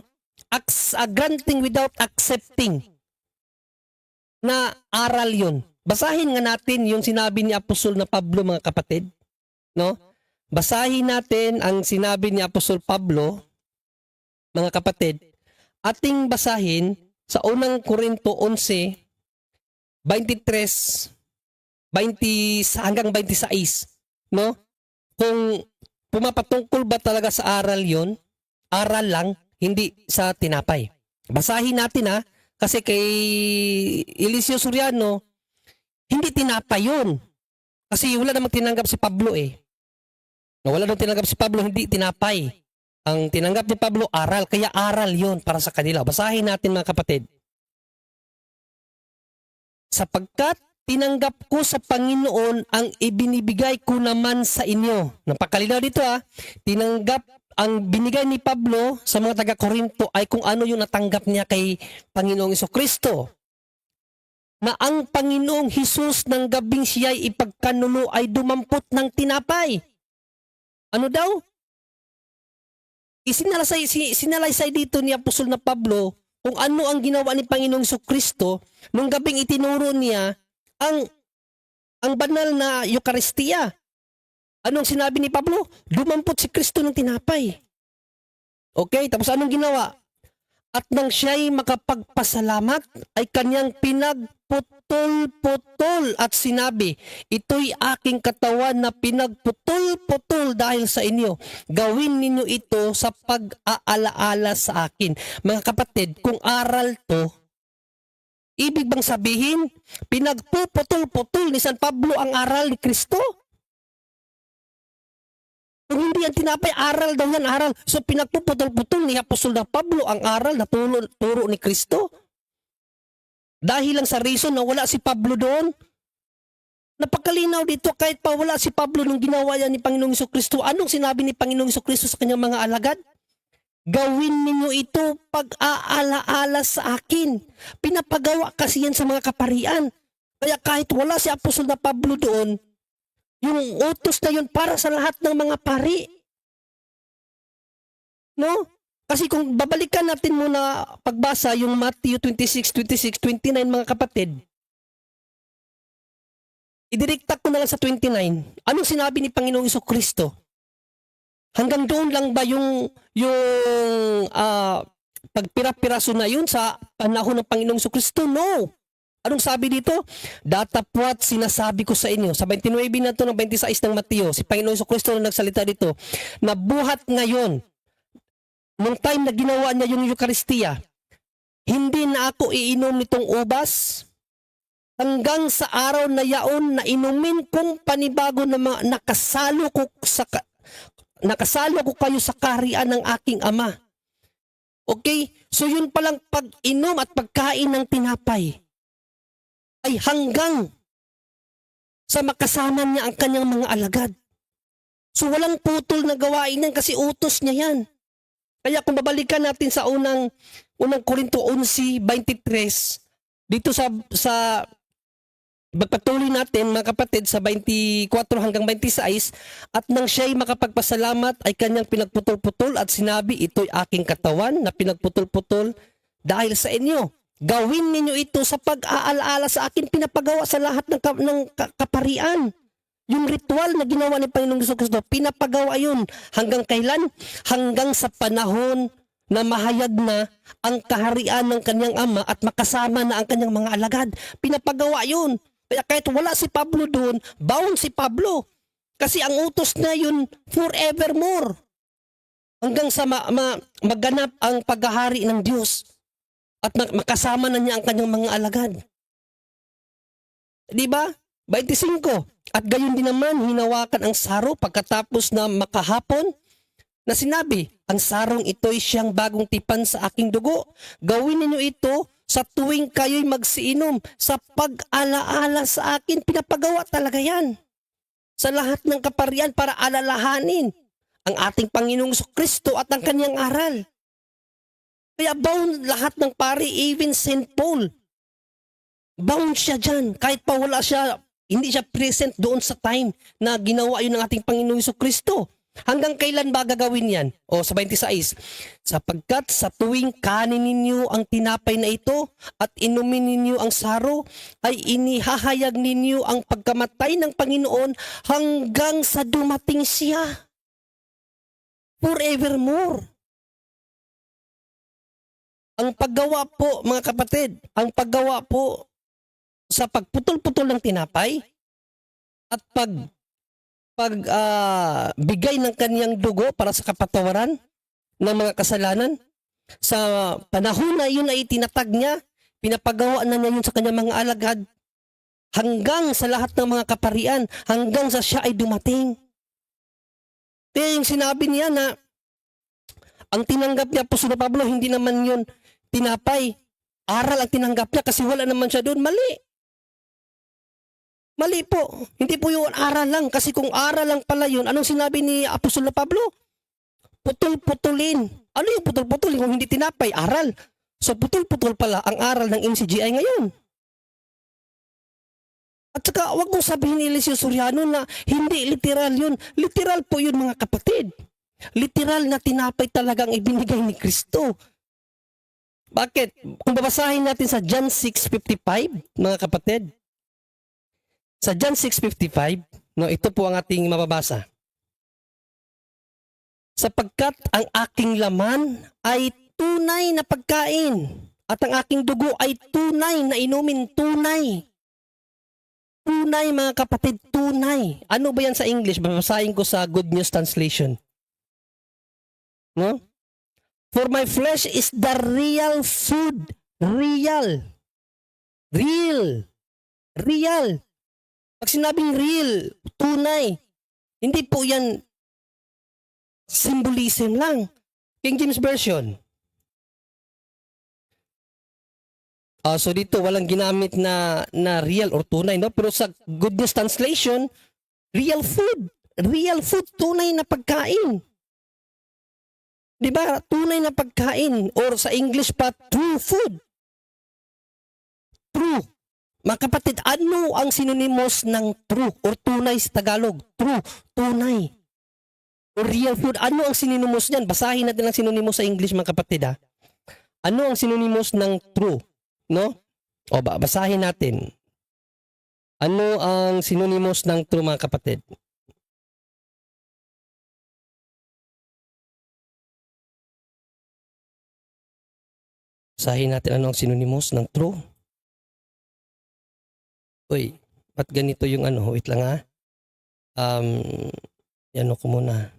Granting without accepting na aral yon. Basahin nga natin yung sinabi ni Apostol na Pablo, mga kapatid, no? Basahin natin ang sinabi ni Apostol Pablo, mga kapatid. Ating basahin sa unang Korinto 11:23 hanggang 26, no? Kung pumapatungkol ba talaga sa aral yon, aral lang, hindi sa tinapay. Basahin natin kasi kay Eliseo Soriano, hindi tinapay yun. Kasi wala namang tinanggap si Pablo Wala namang tinanggap si Pablo, hindi tinapay. Ang tinanggap ni Pablo, aral. Kaya aral yon para sa kanila. Basahin natin mga kapatid. Sapagkat tinanggap ko sa Panginoon ang ibinibigay ko naman sa inyo. Napakalinaw dito Tinanggap, ang binigay ni Pablo sa mga taga-Korinto ay kung ano yung natanggap niya kay Panginoong Jesucristo. Na ang Panginoong Hesus ng gabing siya'y ipagkanuno ay dumampot ng tinapay. Ano daw? Sinalaysay dito ni Apostol na Pablo kung ano ang ginawa ni Panginoong Jesucristo nung gabing itinuro niya ang banal na Eucharistia. Anong sinabi ni Pablo? Dumampot si Kristo ng tinapay. Okay, tapos anong ginawa? At nang siya'y makapagpasalamat, ay kanyang pinagputol-putol at sinabi, ito'y aking katawan na pinagputol-putol dahil sa inyo. Gawin ninyo ito sa pag-aalaala sa akin. Mga kapatid, kung aral to, ibig bang sabihin, pinagpuputol-putol ni San Pablo ang aral ni Kristo? Kung hindi yan tinapay, aral daw yan, aral. So pinagpuputol-putol ni Apostol na Pablo ang aral na turo ni Kristo. Dahil lang sa reason na wala si Pablo doon. Napakalinaw dito kahit pa wala si Pablo nung ginawa yan ni Panginoong Jesucristo. Anong sinabi ni Panginoong Jesucristo sa kanyang mga alagad? Gawin ninyo ito pag-aalaala sa akin. Pinapagawa kasi yan sa mga kaparian. Kaya kahit wala si Apostol na Pablo doon, yung utos na yun para sa lahat ng mga pari. No? Kasi kung babalikan natin muna pagbasa yung Matthew 26, 29 mga kapatid, idirekta ko na lang sa 29. Anong sinabi ni Panginoong Jesucristo? Hanggang doon lang ba yung pagpira-piraso na yun sa panahon ng Panginoong Jesucristo? No. Anong sabi dito? Datapwat sinasabi ko sa inyo. Sa 29 na ito ng 26 ng Mateo, si Panginoong Jesucristo na nagsalita dito, na buhat ngayon, nung time na ginawa niya yung Eucharistia, hindi na ako iinom nitong ubas hanggang sa araw na yaon na inumin kong panibago na nakasalo ko kayo sa kaharian ng aking Ama. Okay? So yun palang pag-inom at pagkain ng tinapay ay hanggang sa makasama niya ang kanyang mga alagad. So walang putol na gawain yan kasi utos niya yan. Kaya kung babalikan natin sa unang Korinto 11:23, dito sa pagpatuloy natin mga kapatid sa 24 hanggang 26, at nang siya'y makapagpasalamat ay kanyang pinagputol-putol at sinabi, ito'y aking katawan na pinagputol-putol dahil sa inyo. Gawin ninyo ito sa pag-aalaala sa akin. Pinapagawa sa lahat ng kaparian. Yung ritual na ginawa ni Panginoong Jesucristo, pinapagawa yun. Hanggang kailan? Hanggang sa panahon na mahayag na ang kaharian ng kanyang Ama at makasama na ang kanyang mga alagad. Pinapagawa yun. Kaya kahit wala si Pablo doon, bound si Pablo. Kasi ang utos na yun forevermore. Hanggang sa maganap ang paghahari ng Diyos. At makasama na niya ang kanyang mga alagad. Diba? 25. At gayon din naman, hinawakan ang saro pagkatapos na makahapon na sinabi, ang sarong ito'y siyang bagong tipan sa aking dugo. Gawin ninyo ito sa tuwing kayo'y magsiinom sa pag-alaala sa akin. Pinapagawa talaga yan. Sa lahat ng kaparian para alalahanin ang ating Panginoong Jesucristo at ang kanyang aral. Kaya bound lahat ng pari, even St. Paul. Bound siya dyan. Kahit pa wala siya, hindi siya present doon sa time na ginawa yun ng ating Panginoong Jesucristo. Hanggang kailan ba gagawin yan? O sa 26, sapagkat sa tuwing kanin ninyo ang tinapay na ito at inumin ninyo ang saro, ay inihahayag ninyo ang pagkamatay ng Panginoon hanggang sa dumating siya. Forevermore. Ang paggawa po, mga kapatid, ang paggawa po sa pagputol-putol ng tinapay at bigay ng kaniyang dugo para sa kapatawaran ng mga kasalanan, sa panahon na yun ay tinatag niya, pinapagawa na niya yun sa kanyang mga alagad hanggang sa lahat ng mga kaparian, hanggang sa siya ay dumating. Kaya yung sinabi niya na ang tinanggap niya po sa Pablo, hindi naman yun tinapay. Aral ang tinanggap niya kasi wala naman siya doon. Mali. Mali po. Hindi po yun aral lang. Kasi kung aral lang pala yun, anong sinabi ni Apostol na Pablo? Putol-putulin. Ano yung putol-putulin kung hindi tinapay? Aral. So putol-putol pala ang aral ng MCGI ngayon. At saka huwag mong sabihin ni Eliseo Soriano na hindi literal yun. Literal po yun mga kapatid. Literal na tinapay talagang ibinigay ni Kristo. Bakit? Kung babasahin natin sa John 6:55, mga kapatid. Sa John 6:55, no, ito po ang ating mababasa. Sapagkat ang aking laman ay tunay na pagkain at ang aking dugo ay tunay na inumin, tunay. Tunay, mga kapatid, tunay. Ano ba yan sa English? Babasahin ko sa Good News Translation. No? For my flesh is the real food. Real. Real. Real. Pag sinabing real, tunay, hindi po yan symbolism lang. King James Version. So dito walang ginamit na real or tunay, no? Pero sa Good News Translation, real food. Real food, tunay na pagkain. 'Di ba? Tunay na pagkain, or sa English pa, true food. True. Mga kapatid, ano ang synonymous ng true or tunay sa Tagalog? True, tunay. Or real food, ano ang synonymous niyan? Basahin natin ang synonymous sa English, mga kapatid, ha? Ano ang synonymous ng true? No? O basahin natin. Ano ang synonymous ng true, mga kapatid? Basahin natin ano ang synonymous ng true. Uy, ba't ganito yung ano? Wait lang, ha? Yan ko muna.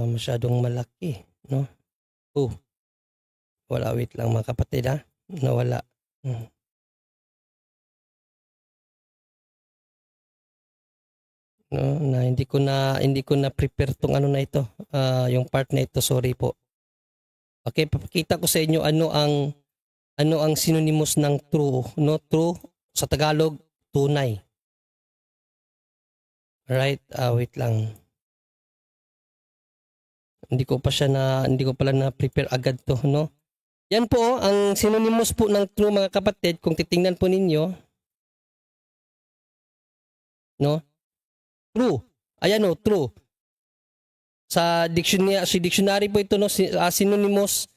Masyadong malaki, no? Wala, wait lang, mga kapatid, ha? Nawala. No, na hindi ko na prepare tong ano na ito. Yung part na ito, sorry po. Okay, papakita ko sa inyo ano ang synonymous ng true, no? True sa Tagalog, tunay. Right? Wait lang. Hindi ko pala na prepare agad to, no? Yan po ang synonymous po ng true, mga kapatid, kung titingnan po ninyo. No? True. Ayan, no, true. Sa dictionary po ito, no, synonymous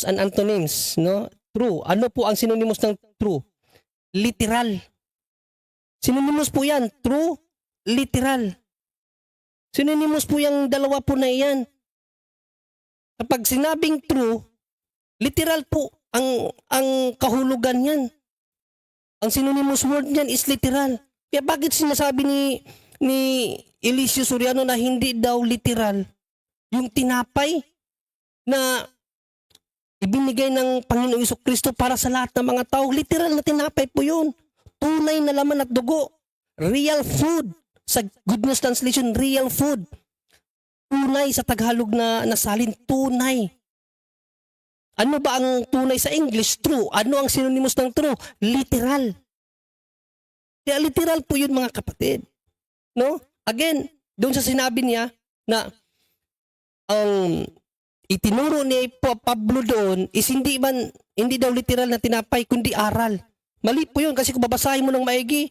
and antonyms, no? True. Ano po ang synonymous ng true? Literal. Synonymous po yan, true, literal. Synonymous po yung dalawa po na iyan. Kapag sinabing true, literal po ang kahulugan niyan. Ang synonymous word niyan is literal. Kaya bakit sinasabi ni Eliseo Soriano na hindi daw literal yung tinapay na ibinigay ng Panginoong Jesucristo para sa lahat ng mga tao? Literal na tinapay po yun. Tunay na laman at dugo. Real food. Sa Good News Translation, real food. Tunay sa Tagalog na salin, tunay. Ano ba ang tunay sa English? True. Ano ang synonymous ng true? Literal. Kaya literal po yun, mga kapatid. No? Again, doon sa sinabi niya na ang itinuro ni Pablo doon is hindi daw literal na tinapay, kundi aral. Mali po yun kasi kung babasahin mo ng maigi,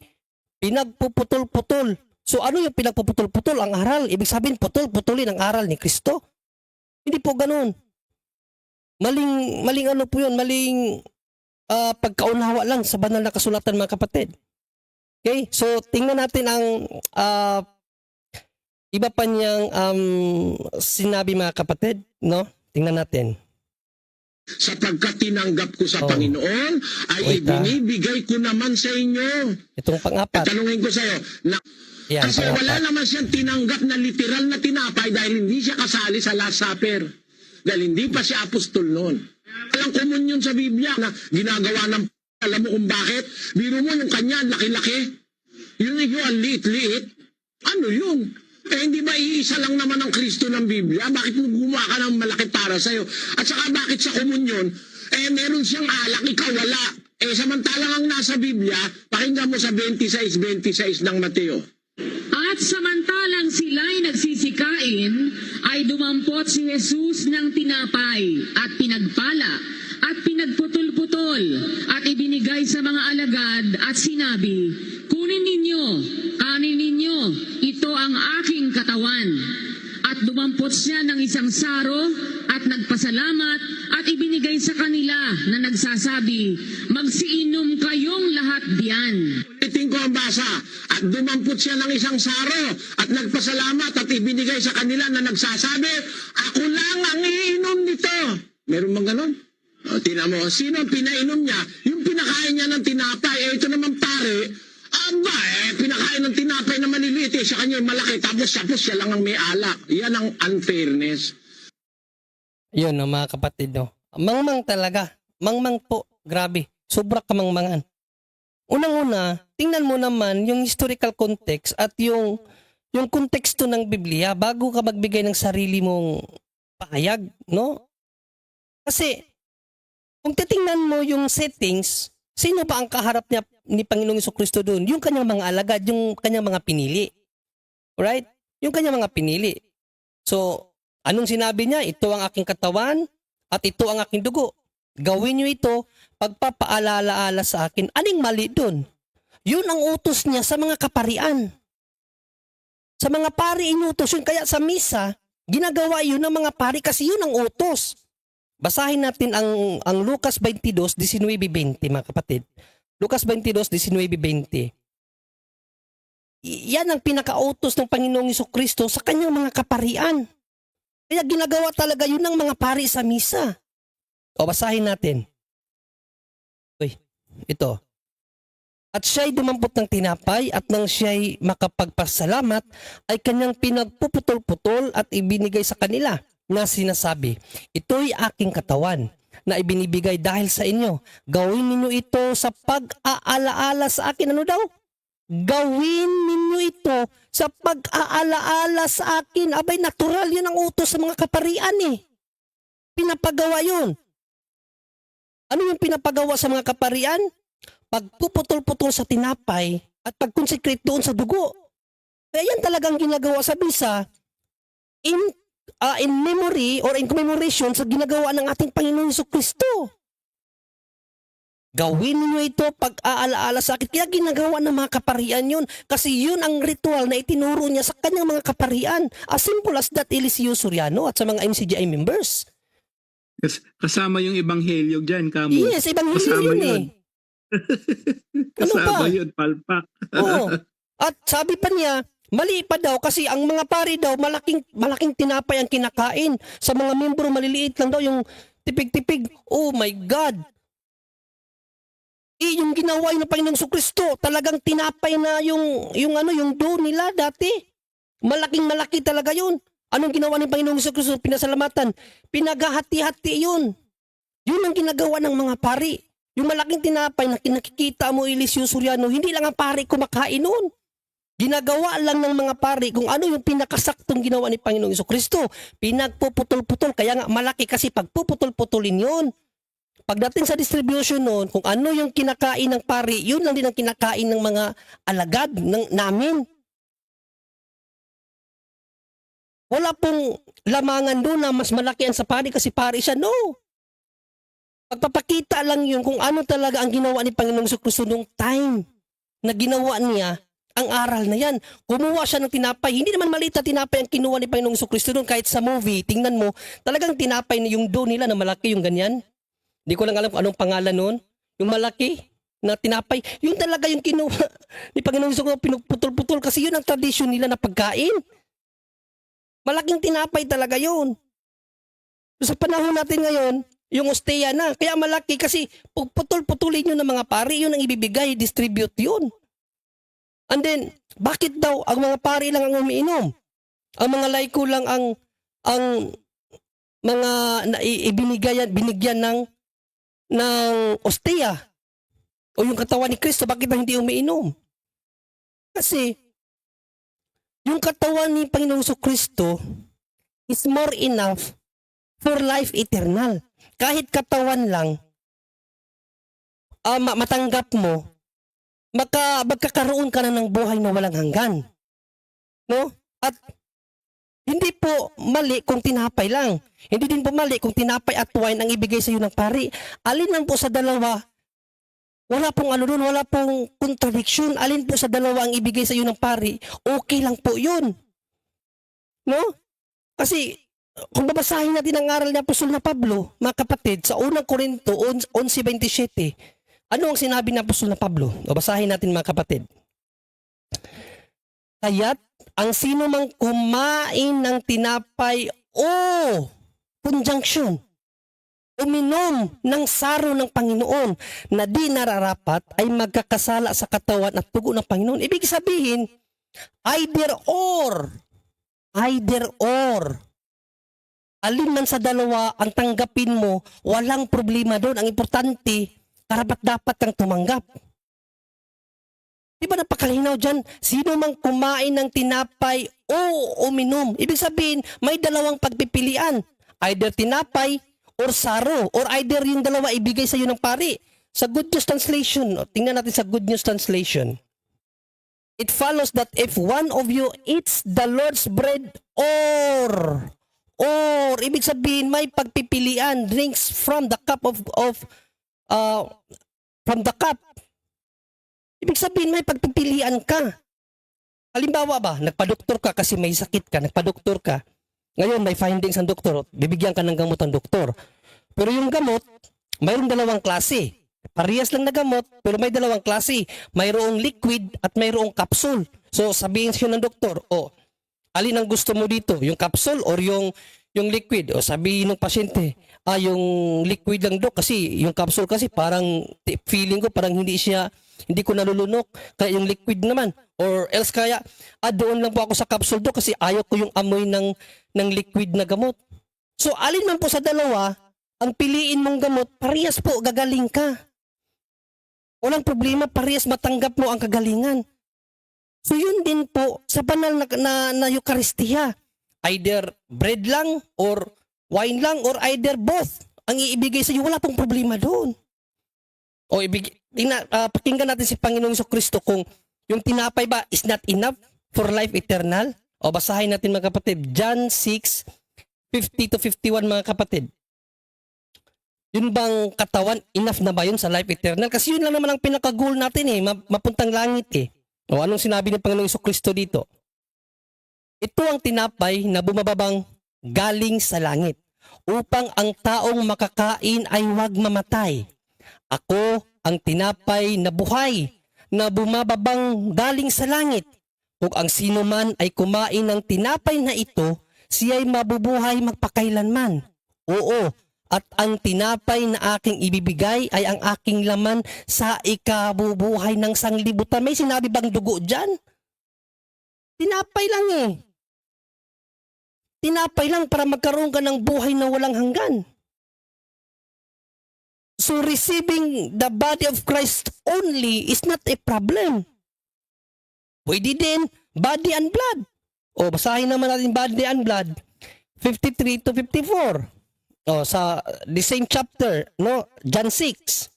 pinagpuputol-putol. So ano yung pinagpuputol-putol? Ang aral. Ibig sabihin, putol-putulin ang aral ni Kristo. Hindi po ganun. Maling ano po yun, maling pagkaunawa lang sa banal na kasulatan, mga kapatid. Okay, so tingnan natin ang iba pa niyang sinabi, mga kapatid, no? Tingnan natin.
Sapagkat tinanggap ko sa Panginoon, ay ibinibigay ko naman sa inyo.
Itong pang-apat.
Tanungin ko sa iyo, kasi wala naman siyang tinanggap na literal na tinapay dahil hindi siya kasali sa Last Supper. Dahil hindi pa siya apostol noon. Walang komunyon sa Biblia na ginagawa ng alam mo kung bakit? Biro mo yung kanya, laki-laki. Yung ang liit-liit. Ano yun? Hindi ba iisa lang naman ang Kristo ng Biblia? Bakit mo gumawa ka ng malaki para sa'yo? At saka bakit sa komunyon, meron siyang alak, ikaw wala. Samantalang ang nasa Biblia, pakinggan mo sa 26:26 ng Mateo.
At samantalang sila'y nagsisikain, ay dumampot si Jesus ng tinapay at pinagpala at pinagputol-putol at ibinigay sa mga alagad at sinabi, kunin ninyo, Kanin ninyo, ito ang aking katawan. At dumampot siya ng isang saro at nagpasalamat at ibinigay sa kanila na nagsasabi, magsiinom kayong lahat diyan.
Ulitin ko ang basa. At dumampot siya ng isang saro at nagpasalamat at ibinigay sa kanila na nagsasabi, ako lang ang iinom nito. Meron bang ganon? O, tingnan mo, sino ang pinainom niya? Yung pinakain niya ng tinapay. Ito naman pare, pinakain ng tinapay na maliliit sa kanya yung malaki. Tapos siya lang ang may alak. Yan ang unfairness.
Yun, no, mga kapatid, no. Mangmang talaga. Mangmang po. Grabe. Sobra kamangmangan. Unang-una, tingnan mo naman yung historical context at yung konteksto ng Biblia bago ka magbigay ng sarili mong pahayag, no? Kasi, kung titingnan mo yung settings, sino ba ang kaharap niya ni Panginoong Jesucristo doon? Yung kanyang mga alagad, yung kanyang mga pinili. Right? Yung kanyang mga pinili. So, anong sinabi niya? Ito ang aking katawan at ito ang aking dugo. Gawin niyo ito, pagpapaalala-ala sa akin. Aning mali doon? Yun ang utos niya sa mga kaparian. Sa mga pari inutos yun. Kaya sa misa, ginagawa yun ng mga pari kasi yun ang utos. Basahin natin ang Lucas 22, 19-20, mga kapatid. Lucas 22, 19-20. Yan ang pinakautos ng Panginoong Jesucristo sa kanyang mga kaparian. Kaya ginagawa talaga yun ng mga pari sa misa. O basahin natin. Uy, ito. At siya'y dumampot ng tinapay at nang siya'y makapagpasalamat ay kanyang pinagpuputol-putol at ibinigay sa kanila na sinasabi, ito'y aking katawan na ibinibigay dahil sa inyo. Gawin ninyo ito sa pag-aalaala sa akin. Ano daw? Gawin ninyo ito sa pag-aalaala sa akin. Abay, natural yun ang utos sa mga kaparian eh. Pinapagawa yun. Ano yung pinapagawa sa mga kaparian? Pagpuputol-putol sa tinapay at pag-consecrate doon sa dugo. Kaya yan talagang ginagawa sa misa in memory or in commemoration sa ginagawa ng ating Panginoon Jesucristo. Gawin niyo ito pag-aalaala sa akin. Kaya ginagawa ng mga kaparian yun. Kasi yun ang ritual na itinuro niya sa kanyang mga kaparian. As simple as that, Eliseo Soriano at sa mga MCGI members.
Kasama yung ebanghelyo dyan, kamo.
Yes, ebanghelyo
Kasama
yun eh. Ano
Kasama
pa?
yun, palpak.
Oo. At sabi pa niya, mali pa daw kasi ang mga pari daw malaking tinapay ang kinakain. Sa mga membro maliliit lang daw yung tipig-tipig. Oh my God. Yung ginawa yun ng Panginoong Jesucristo, talagang tinapay na yung dough nila dati. Malaking-malaki talaga yun. Anong ginawa ng Panginoong Jesucristo? Pinasalamatan. Pinaghahati-hati yun. Yun ang ginagawa ng mga pari. Yung malaking tinapay na nakikita mo, Eliseo Soriano, hindi lang ang pari kumakain noon. Ginagawa lang ng mga pari kung ano yung pinakasaktong ginawa ni Panginoong Jesucristo. Pinagpuputol-putol. Kaya nga malaki kasi pagpuputol-putulin yun. Pagdating sa distribution noon, kung ano yung kinakain ng pari, yun lang din ang kinakain ng mga alagad namin. Wala pong lamangan doon na mas malaki ang sa pari kasi pari siya. No. Pagpapakita lang yun kung ano talaga ang ginawa ni Panginoong Jesucristo noong time na ginawa niya ang aral na yan. Kumuha siya ng tinapay. Hindi naman maliit na tinapay ang kinuha ni Panginoong Jesucristo doon. Kahit sa movie, tingnan mo, talagang tinapay na yung dough nila na malaki yung ganyan. Hindi ko lang alam kung anong pangalan noon. Yung malaki na tinapay. Yun talaga yung kinuha ni Panginoong Jesucristo, pinuputol-putol kasi yun ang tradisyon nila na pagkain. Malaking tinapay talaga yun. Sa panahon natin ngayon, yung osteya na. Kaya malaki kasi putol-putulin yun ng mga pari. Yun ang ibibigay, distribute yun. And then, bakit daw ang mga pari lang ang umiinom? Ang mga laiko lang ang mga binigyan ng osteya o yung katawan ni Kristo, bakit ba hindi umiinom? Kasi yung katawan ni Panginoong Jesucristo is more enough for life eternal. Kahit katawan lang, matanggap mo, magkakaroon ka na ng buhay na walang hanggan. No? At hindi po mali kung tinapay lang. Hindi din po mali kung tinapay at wine ang ibigay sa iyo ng pari. Alin lang po sa dalawa Wala pong ano doon, wala pong contradiction. Alin po sa dalawa ang ibigay sa iyo ng pari, okay lang po yun. No? Kasi kung babasahin natin ang aral ni Apostol na Pablo, mga kapatid, sa unang Korinto 11:27, ano ang sinabi ni Apostol na Pablo? O basahin natin mga kapatid. Kaya't ang sino mang kumain ng tinapay o conjunction, uminom ng saro ng Panginoon na di nararapat ay magkakasala sa katawan at dugo ng Panginoon. Ibig sabihin, either or. Alin man sa dalawa ang tanggapin mo, walang problema doon. Ang importante, karapat-dapat kang tumanggap. Di ba napakalinaw dyan? Sino mang kumain ng tinapay o uminom. Ibig sabihin, may dalawang pagpipilian. Either tinapay or saro, or either yung dalawa ibigay sa iyo ng pari. Sa Good News Translation, tingnan natin sa Good News Translation. It follows that if one of you eats the Lord's bread or ibig sabihin may pagpipilian, drinks from the cup from the cup. Ibig sabihin may pagpipilian ka. Halimbawa ba, nagpa-doktor ka kasi may sakit ka, nagpa-doktor ka. Ngayon, may findings ang doktor, bibigyan ka ng gamot ang doktor. Pero yung gamot, mayroong dalawang klase. Parehas lang na gamot, pero may dalawang klase. Mayroong liquid at mayroong capsule. So, sabihin siya ng doktor, alin ang gusto mo dito? Yung capsule or yung liquid? O sabihin ng pasyente, yung liquid lang dok kasi yung capsule kasi parang feeling ko parang hindi ko nalulunok. Kaya yung liquid naman. Or else kaya, doon lang po ako sa capsule do kasi ayaw ko yung amoy ng liquid na gamot. So, alin man po sa dalawa, ang piliin mong gamot, parehas po, gagaling ka. Walang problema, parehas matanggap mo ang kagalingan. So, yun din po sa banal na Eucharistia. Either bread lang, or wine lang, or either both. Ang iibigay sa iyo, wala pong problema doon. O pakinggan natin si Panginoong Jesucristo kung yung tinapay ba is not enough for life eternal? O basahin natin mga kapatid, John 6:50-51 mga kapatid. Yun bang katawan, enough na ba yun sa life eternal? Kasi yun lang naman ang pinaka-goal natin mapuntang langit O anong sinabi ng Panginoong Jesucristo dito? Ito ang tinapay na bumababang galing sa langit upang ang taong makakain ay huwag mamatay. Ako ang tinapay na buhay na bumababang galing sa langit. Kung ang sino man ay kumain ng tinapay na ito, siya'y mabubuhay magpakailanman. Oo, at ang tinapay na aking ibibigay ay ang aking laman sa ikabubuhay ng sanglibutan. May sinabi bang dugo dyan? Tinapay lang Tinapay lang para magkaroon ka ng buhay na walang hanggan. So receiving the body of Christ only is not a problem. Pwede din body and blood. O basahin naman natin body and blood 53-54. Sa the same chapter, John 6.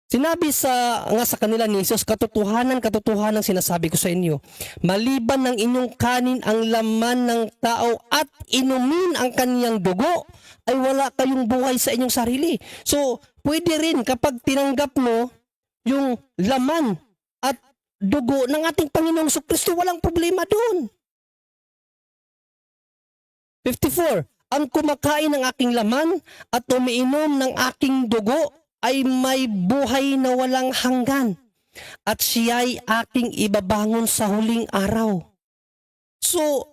Sinabi nga sa kanila ni Jesus, katotohanan sinasabi ko sa inyo, maliban ng inyong kanin ang laman ng tao at inumin ang kaniyang dugo, ay wala kayong buhay sa inyong sarili. So, pwede rin kapag tinanggap mo yung laman at dugo ng ating Panginoong Jesucristo, walang problema doon. 54. Ang kumakain ng aking laman at umiinom ng aking dugo ay may buhay na walang hanggan at siya'y aking ibabangon sa huling araw. So,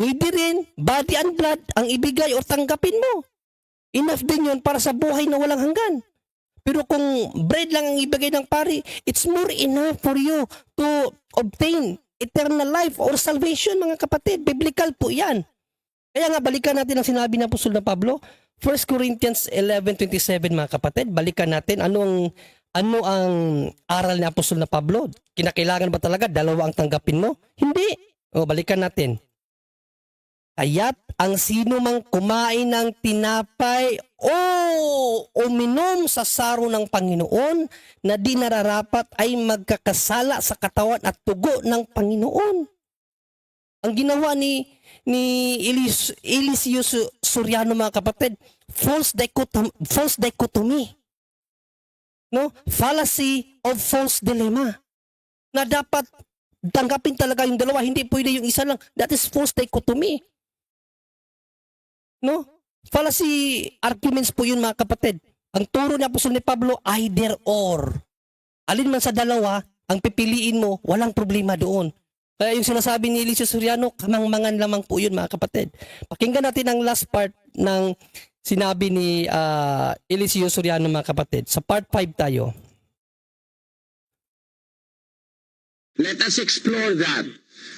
pwede rin body and blood ang ibigay o tanggapin mo. Enough din yun para sa buhay na walang hanggan. Pero kung bread lang ang ibigay ng pari, it's more enough for you to obtain eternal life or salvation, mga kapatid. Biblical po yan. Kaya nga, balikan natin ang sinabi ng Apostol na Pablo, 1 Corinthians 11:27 mga kapatid. Balikan natin ano ang aral ni Apostol na Pablo. Kinakailangan ba talaga dalawa ang tanggapin mo? Hindi. Balikan natin. Kaya't ang sino mang kumain ng tinapay o uminom sa saro ng Panginoon na di nararapat ay magkakasala sa katawan at tugo ng Panginoon. Ang ginawa ni Eliseo Soriano mga kapatid, false dichotomy. No? Fallacy of false dilemma. Na dapat tanggapin talaga yung dalawa, hindi pwede yung isa lang. That is false dichotomy. No? Fallacy arguments po yun, mga kapatid. Ang turo ni Apostol ni Pablo, either or. Alin man sa dalawa, ang pipiliin mo, walang problema doon. Kaya yung sinasabi ni Eliseo Soriano, kamangmangan lamang po yun, mga kapatid. Pakinggan natin ang last part ng sinabi ni Eliseo Soriano, mga kapatid. Sa part 5 tayo.
Let us explore that.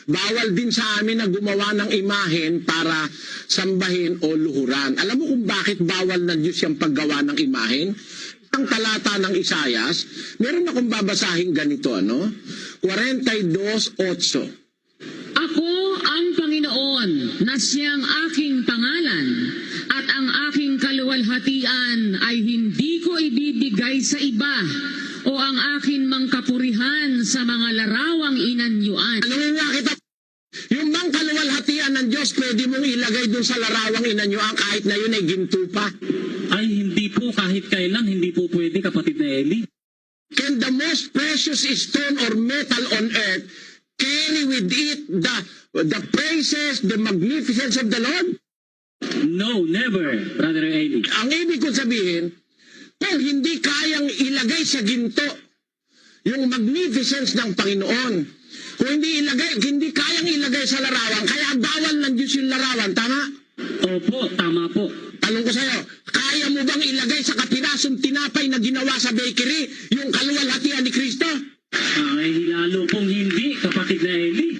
Bawal din sa amin na gumawa ng imahen para sambahin o luhuran. Alam mo kung bakit bawal ng Diyos yung paggawa ng imahen? Ang talata ng Isayas, meron akong babasahin ganito, 42:8.
Ako ang Panginoon na siyang aking pangalan at ang aking kaluwalhatian ay hindi ko ibibigay sa iba o ang akin mang kapurihan sa mga larawang inanyuan.
Ano nga kita? Yung bang kaluwalhatian ng Diyos, pwede mong ilagay dun sa larawang inanyuan kahit na yun ay ginto pa.
Ay, hindi po kahit kailan, hindi po pwede, kapatid na Eli.
Can the most precious stone or metal on earth carry with it the praises, the magnificence of the Lord?
No, never, Brother Eli.
Ang ibig ko sabihin, kung hindi kayang ilagay sa ginto yung magnificence ng Panginoon, kung hindi kayang ilagay sa larawan, kaya bawal ng Diyos yung larawan, tama?
Opo, tama po.
Tanong ko sa'yo, kaya mo bang ilagay sa kapirasong tinapay na ginawa sa bakery yung kaluwalhatian ni Kristo?
Ay, lalo pong hindi, kapatid na Eli.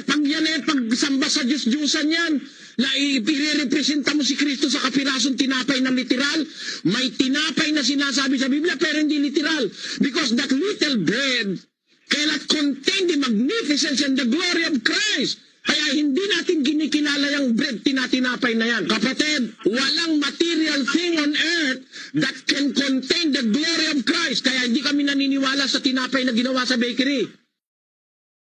Pag yan pagsamba sa Diyos-Diyusan yan, na irepresenta mo si Kristo sa kapirasong tinapay na literal, may tinapay na sinasabi sa Biblia pero hindi literal. Because that little bread cannot contain the magnificence and the glory of Christ. Kaya hindi natin ginikilala yung bread tinatinapay na yan. Kapatid, walang material thing on earth that can contain the glory of Christ. Kaya hindi kami naniniwala sa tinapay na ginawa sa bakery.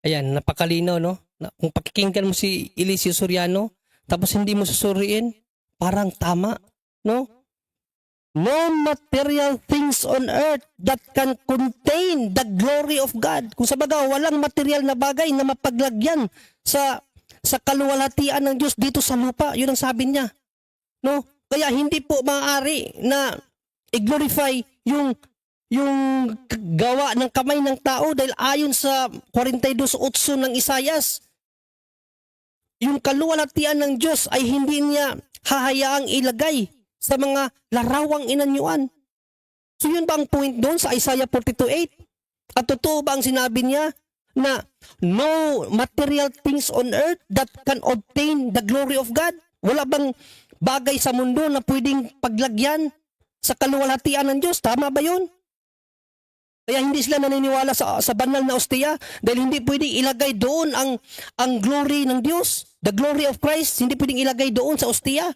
Ayan, napakalino, no? Kung pakikinggan mo si Eliseo Soriano, tapos hindi mo susuriin, parang tama, no? No material things on earth that can contain the glory of God. Kung sabaga, walang material na bagay na mapaglagyan sa kaluwalhatian ng Diyos dito sa lupa. Yun ang sabi niya. No? Kaya hindi po maaari na i-glorify yung gawa ng kamay ng tao dahil ayon sa 42:8 ng Isayas, yung kaluwalhatian ng Diyos ay hindi niya hahayaang ilagay sa mga larawang inanyuan. So yun ba ang point doon sa Isaiah 42:8? At totoo ba ang sinabi niya na no material things on earth that can obtain the glory of God? Wala bang bagay sa mundo na pwedeng paglagyan sa kaluwalhatian ng Diyos? Tama ba yun? Kaya hindi sila naniniwala sa banal na osteya dahil hindi pwedeng ilagay doon ang glory ng Diyos. The glory of Christ, hindi pwedeng ilagay doon sa osteya.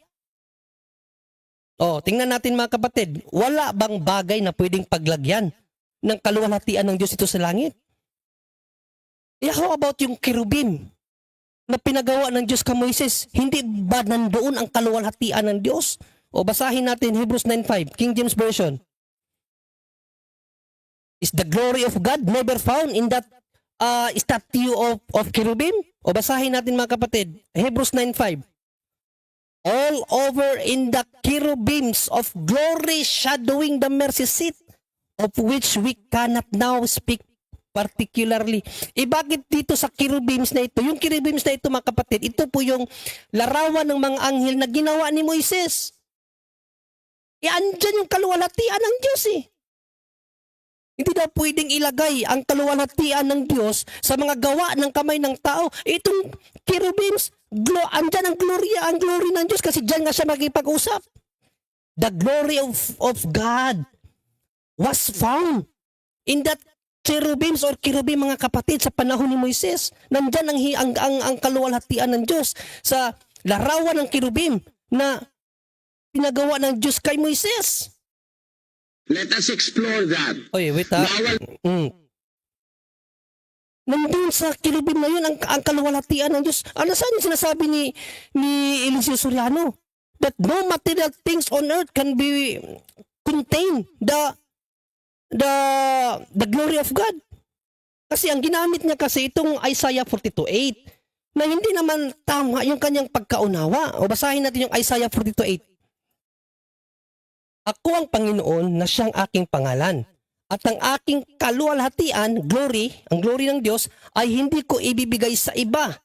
Tingnan natin, mga kapatid, wala bang bagay na pwedeng paglagyan ng kaluwalhatian ng Diyos ito sa langit? How about yung kerubim na pinagawa ng Diyos kay Moises? Hindi ba nandoon ang kaluwalhatian ng Diyos? Basahin natin Hebrews 9:5, King James Version. Is the glory of God never found in that statue of cherubim? Basahin natin, mga kapatid, Hebrews 9:5. All over in the cherubims of glory shadowing the mercy seat, of which we cannot now speak particularly. Bakit dito sa cherubims na ito? Yung cherubims na ito, mga kapatid, ito po yung larawan ng mga anghel na ginawa ni Moises. Andyan yung kaluwalhatian ng Diyos eh. Hindi daw pwedeng ilagay ang kaluwalhatian ng Diyos sa mga gawa ng kamay ng tao. Itong cherubims, andyan ang glory ng Diyos kasi dyan nga siya magipag-usap. The glory of God was found in that cherubims or cherubim, mga kapatid, sa panahon ni Moises. Nandyan ang kaluwalhatian ng Diyos sa larawan ng cherubim na pinagawa ng Diyos kay Moises.
Let us explore that.
Wait ha. Nandun sa cherubim na yun ang kaluwalhatian ng Diyos. Saan yung sinasabi ni Eliseo Soriano? That no material things on earth can be contain the glory of God. Kasi ang ginamit niya kasi itong Isaiah 42:8 na hindi naman tama yung kanyang pagkaunawa. O basahin natin yung Isaiah 42:8. Ako ang Panginoon na siyang aking pangalan. At ang aking kaluwalhatian, glory, ang glory ng Diyos, ay hindi ko ibibigay sa iba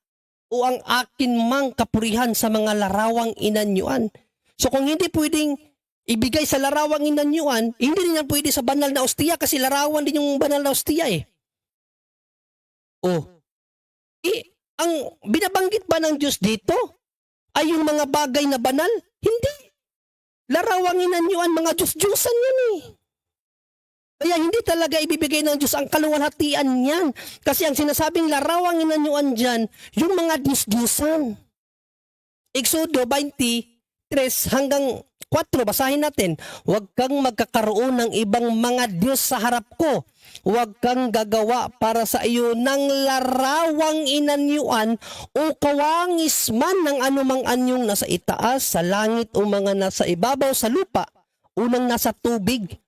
o ang akin mang kapurihan sa mga larawang inanyuan. So kung hindi pwedeng ibigay sa larawang inanyuan, hindi rin yan pwede sa banal na ostiya kasi larawan din yung banal na ostiya eh. Ang binabanggit ba ng Diyos dito ay yung mga bagay na banal? Hindi. Larawang inanyuan, mga Diyos-Diyosan yan eh. Kaya hindi talaga ibibigay ng Diyos ang kaluwalhatian niyan. Kasi ang sinasabing larawang inanyuan dyan, yung mga Diyos-Diyosan. Exodo 23 hanggang 4, basahin natin. Huwag kang magkakaroon ng ibang mga Diyos sa harap ko. Huwag kang gagawa para sa iyo ng larawang inanyuan o kawangis man ng anumang anyong nasa itaas, sa langit o mga nasa ibabaw sa lupa, unang nasa tubig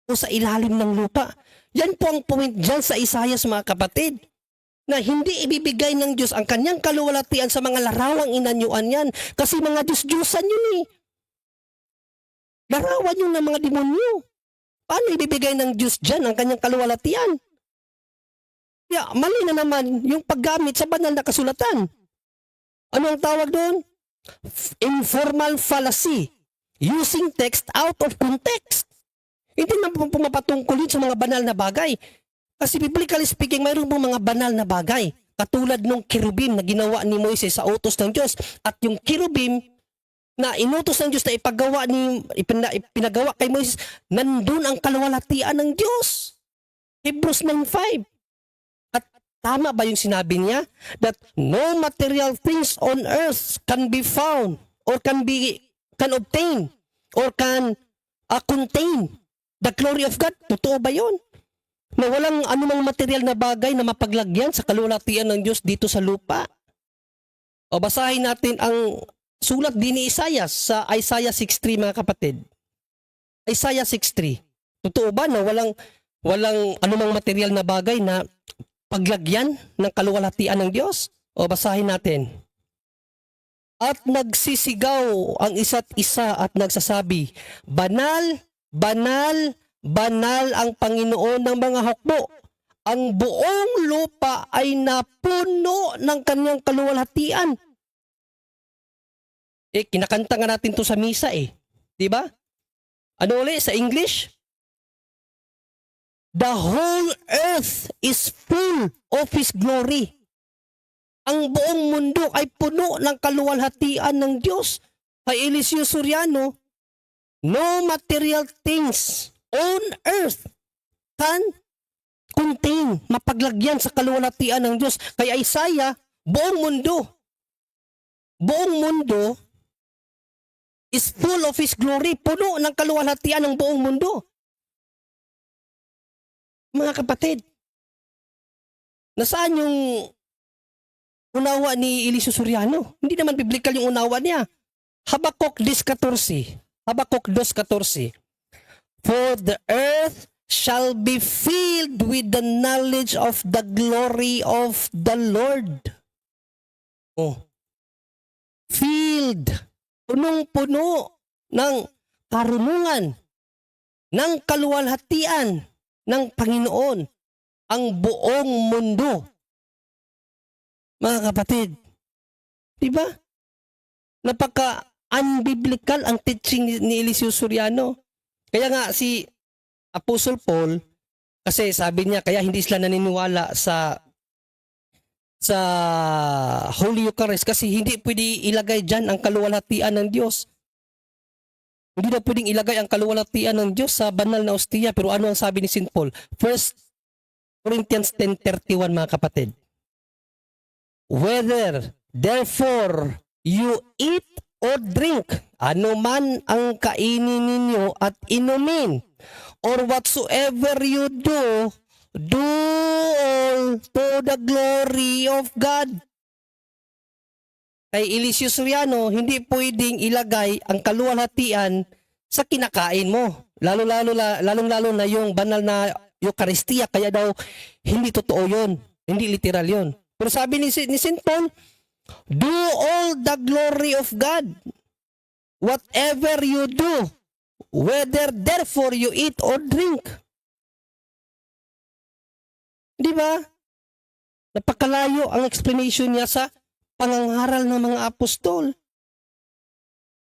o sa ilalim ng lupa. Yan po ang point dyan sa Isaiah, mga kapatid. Na hindi ibibigay ng Diyos ang kanyang kaluwalhatian sa mga larawang inanyuan yan. Kasi mga Diyos-Diyosan yun eh. Larawan yun ng mga demonyo. Paano ibibigay ng Diyos dyan ang kanyang kaluwalhatian? Kaya mali na naman yung paggamit sa banal na kasulatan. Ano ang tawag doon? Informal fallacy. Using text out of context. Hindi naman pumapatungkulin sa mga banal na bagay. Kasi biblically speaking, mayroon pong mga banal na bagay. Katulad nung kirubim na ginawa ni Moises sa utos ng Diyos. At yung kirubim na inutos ng Diyos na ipinagawa kay Moises, nandun ang kaluwalhatian ng Diyos. Hebrews 9:5. At tama ba yung sinabi niya? That no material things on earth can be found or can obtain or can contain the glory of God. Totoo ba yun? Na walang anumang material na bagay na mapaglagyan sa kaluwalhatian ng Diyos dito sa lupa. O basahin natin ang sulat din ni Isaiah sa Isaiah 6:3, mga kapatid. Isaiah 6:3. Totoo ba na walang anumang material na bagay na paglagyan ng kaluwalhatian ng Diyos? O basahin natin. At nagsisigaw ang isa't isa at nagsasabi, Banal, banal, banal ang Panginoon ng mga hukbo. Ang buong lupa ay napuno ng kanyang kaluwalhatian. Kinakanta nga natin to sa misa eh. Di ba? Ano ulit sa English? The whole earth is full of His glory. Ang buong mundo ay puno ng kaluwalhatian ng Diyos. Kay Eliseo Soriano, no material things on earth can contain, mapaglagyan sa kaluwalhatian ng Diyos. Kay Isaiah, buong mundo is full of His glory. Puno ng kaluwalhatian ng buong mundo. Mga kapatid, nasaan yung unawa ni Eliseo Soriano? Hindi naman biblical yung unawa niya. Habakuk 2:14. Habakuk 2:14. For the earth shall be filled with the knowledge of the glory of the Lord. Filled. Punong-puno ng karunungan, ng kaluwalhatian ng Panginoon ang buong mundo. Mga kapatid, di ba? Napaka-unbiblical ang teaching ni Eliseo Soriano. Kaya nga si Apostle Paul, kasi sabi niya, kaya hindi sila naniniwala sa Holy Eucharist kasi hindi pwede ilagay dyan ang kaluwalhatian ng Diyos. Hindi na pwedeng ilagay ang kaluwalhatian ng Diyos sa banal na ostiya. Pero ano ang sabi ni St. Paul? 1 Corinthians 10:31, mga kapatid. Whether therefore you eat or drink, ano man ang kainin ninyo at inumin, or whatsoever you do, do all to the glory of God. Kay Eliseo Soriano, hindi pwedeng ilagay ang kaluwalhatian sa kinakain mo. Lalong-lalo na yung banal na Eucharistia, kaya daw hindi totoo yun. Hindi literal yun. Pero sabi ni St. Paul, do all the glory of God. Whatever you do, whether therefore you eat or drink. Di ba? Napakalayo ang explanation niya sa pangangaral ng mga apostol.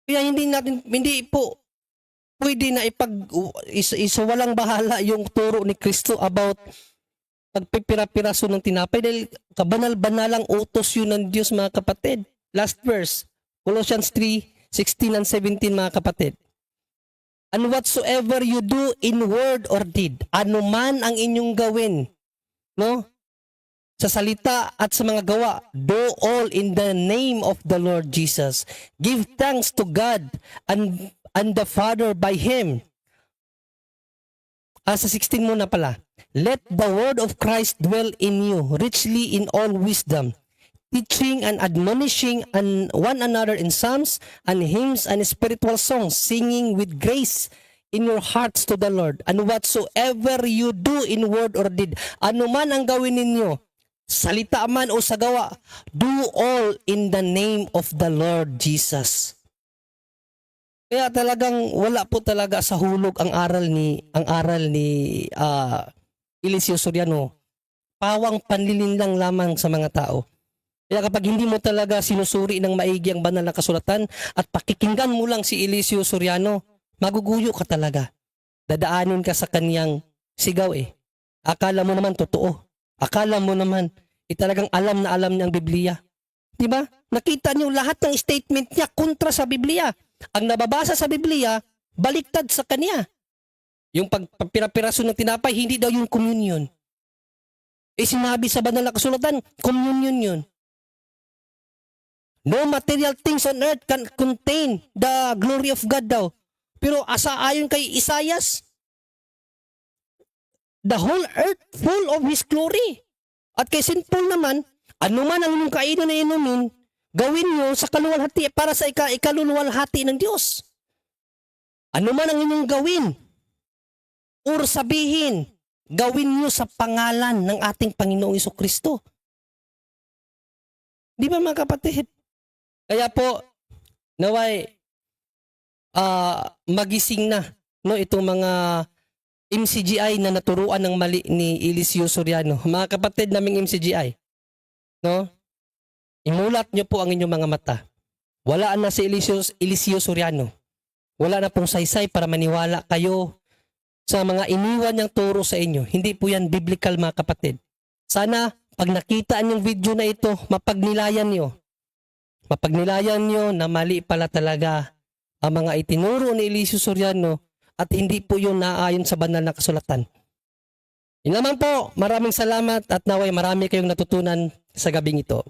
Kaya hindi po pwede na walang bahala yung turo ni Kristo about pagpipira-piraso ng tinapay dahil kabanal-banalang utos yun ng Diyos, mga kapatid. Last verse, Colossians 3:16 and 17, mga kapatid. And whatsoever you do in word or deed, ano man ang inyong gawin, no? Sa salita at sa mga gawa, do all in the name of the Lord Jesus. Give thanks to God and the Father by Him. Sa 16 muna pala. Let the word of Christ dwell in you, richly in all wisdom, teaching and admonishing one another in psalms and hymns and spiritual songs, singing with grace in your hearts to the Lord. And whatsoever you do in word or deed, ano man ang gawin ninyo, salita man o sa gawa, do all in the name of the Lord Jesus. Kaya talagang wala po talaga sa hulog ang aral ni Eliseo Soriano. Pawang panlilin lang lamang sa mga tao. Kaya kapag hindi mo talaga sinusuri ng maigi ang banal na kasulatan at pakikinggan mo lang si Eliseo Soriano, maguguyo ka talaga. Dadaanin ka sa kaniyang sigaw eh. Akala mo naman totoo. Akala mo naman talagang alam na alam niya ang Biblia. Diba? Nakita niyo lahat ng statement niya kontra sa Biblia. Ang nababasa sa Biblia, baliktad sa kanya. Yung pagpapirapiraso ng tinapay, hindi daw yung communion. Sinabi sa banal na kasulatan, communion yun. No material things on earth can contain the glory of God daw. Pero ayon kay Isaias, the whole earth full of His glory. At kay St. Paul naman, ano man ang inyong kainan na inumin, gawin nyo sa kaluwalhati para sa ikaluluwalhati ng Diyos. Ano man ang inyong gawin, or sabihin, gawin nyo sa pangalan ng ating Panginoong Jesucristo. Di ba, mga kapatid? Kaya po, naway, magising na, no, itong mga MCGI na naturuan ng mali ni Eliseo Soriano. Mga kapatid naming MCGI, no? Imulat nyo po ang inyong mga mata. Wala na si Eliseo Soriano. Wala na pong saysay para maniwala kayo sa mga iniwan niyang turo sa inyo. Hindi po yan biblical, mga kapatid. Sana pag nakita niyong video na ito, mapagnilayan nyo. Mapagnilayan nyo na mali pala talaga ang mga itinuro ni Eliseo Soriano at hindi po yun naayon sa banal na kasulatan. Yun naman po, maraming salamat at naway marami kayong natutunan sa gabing ito.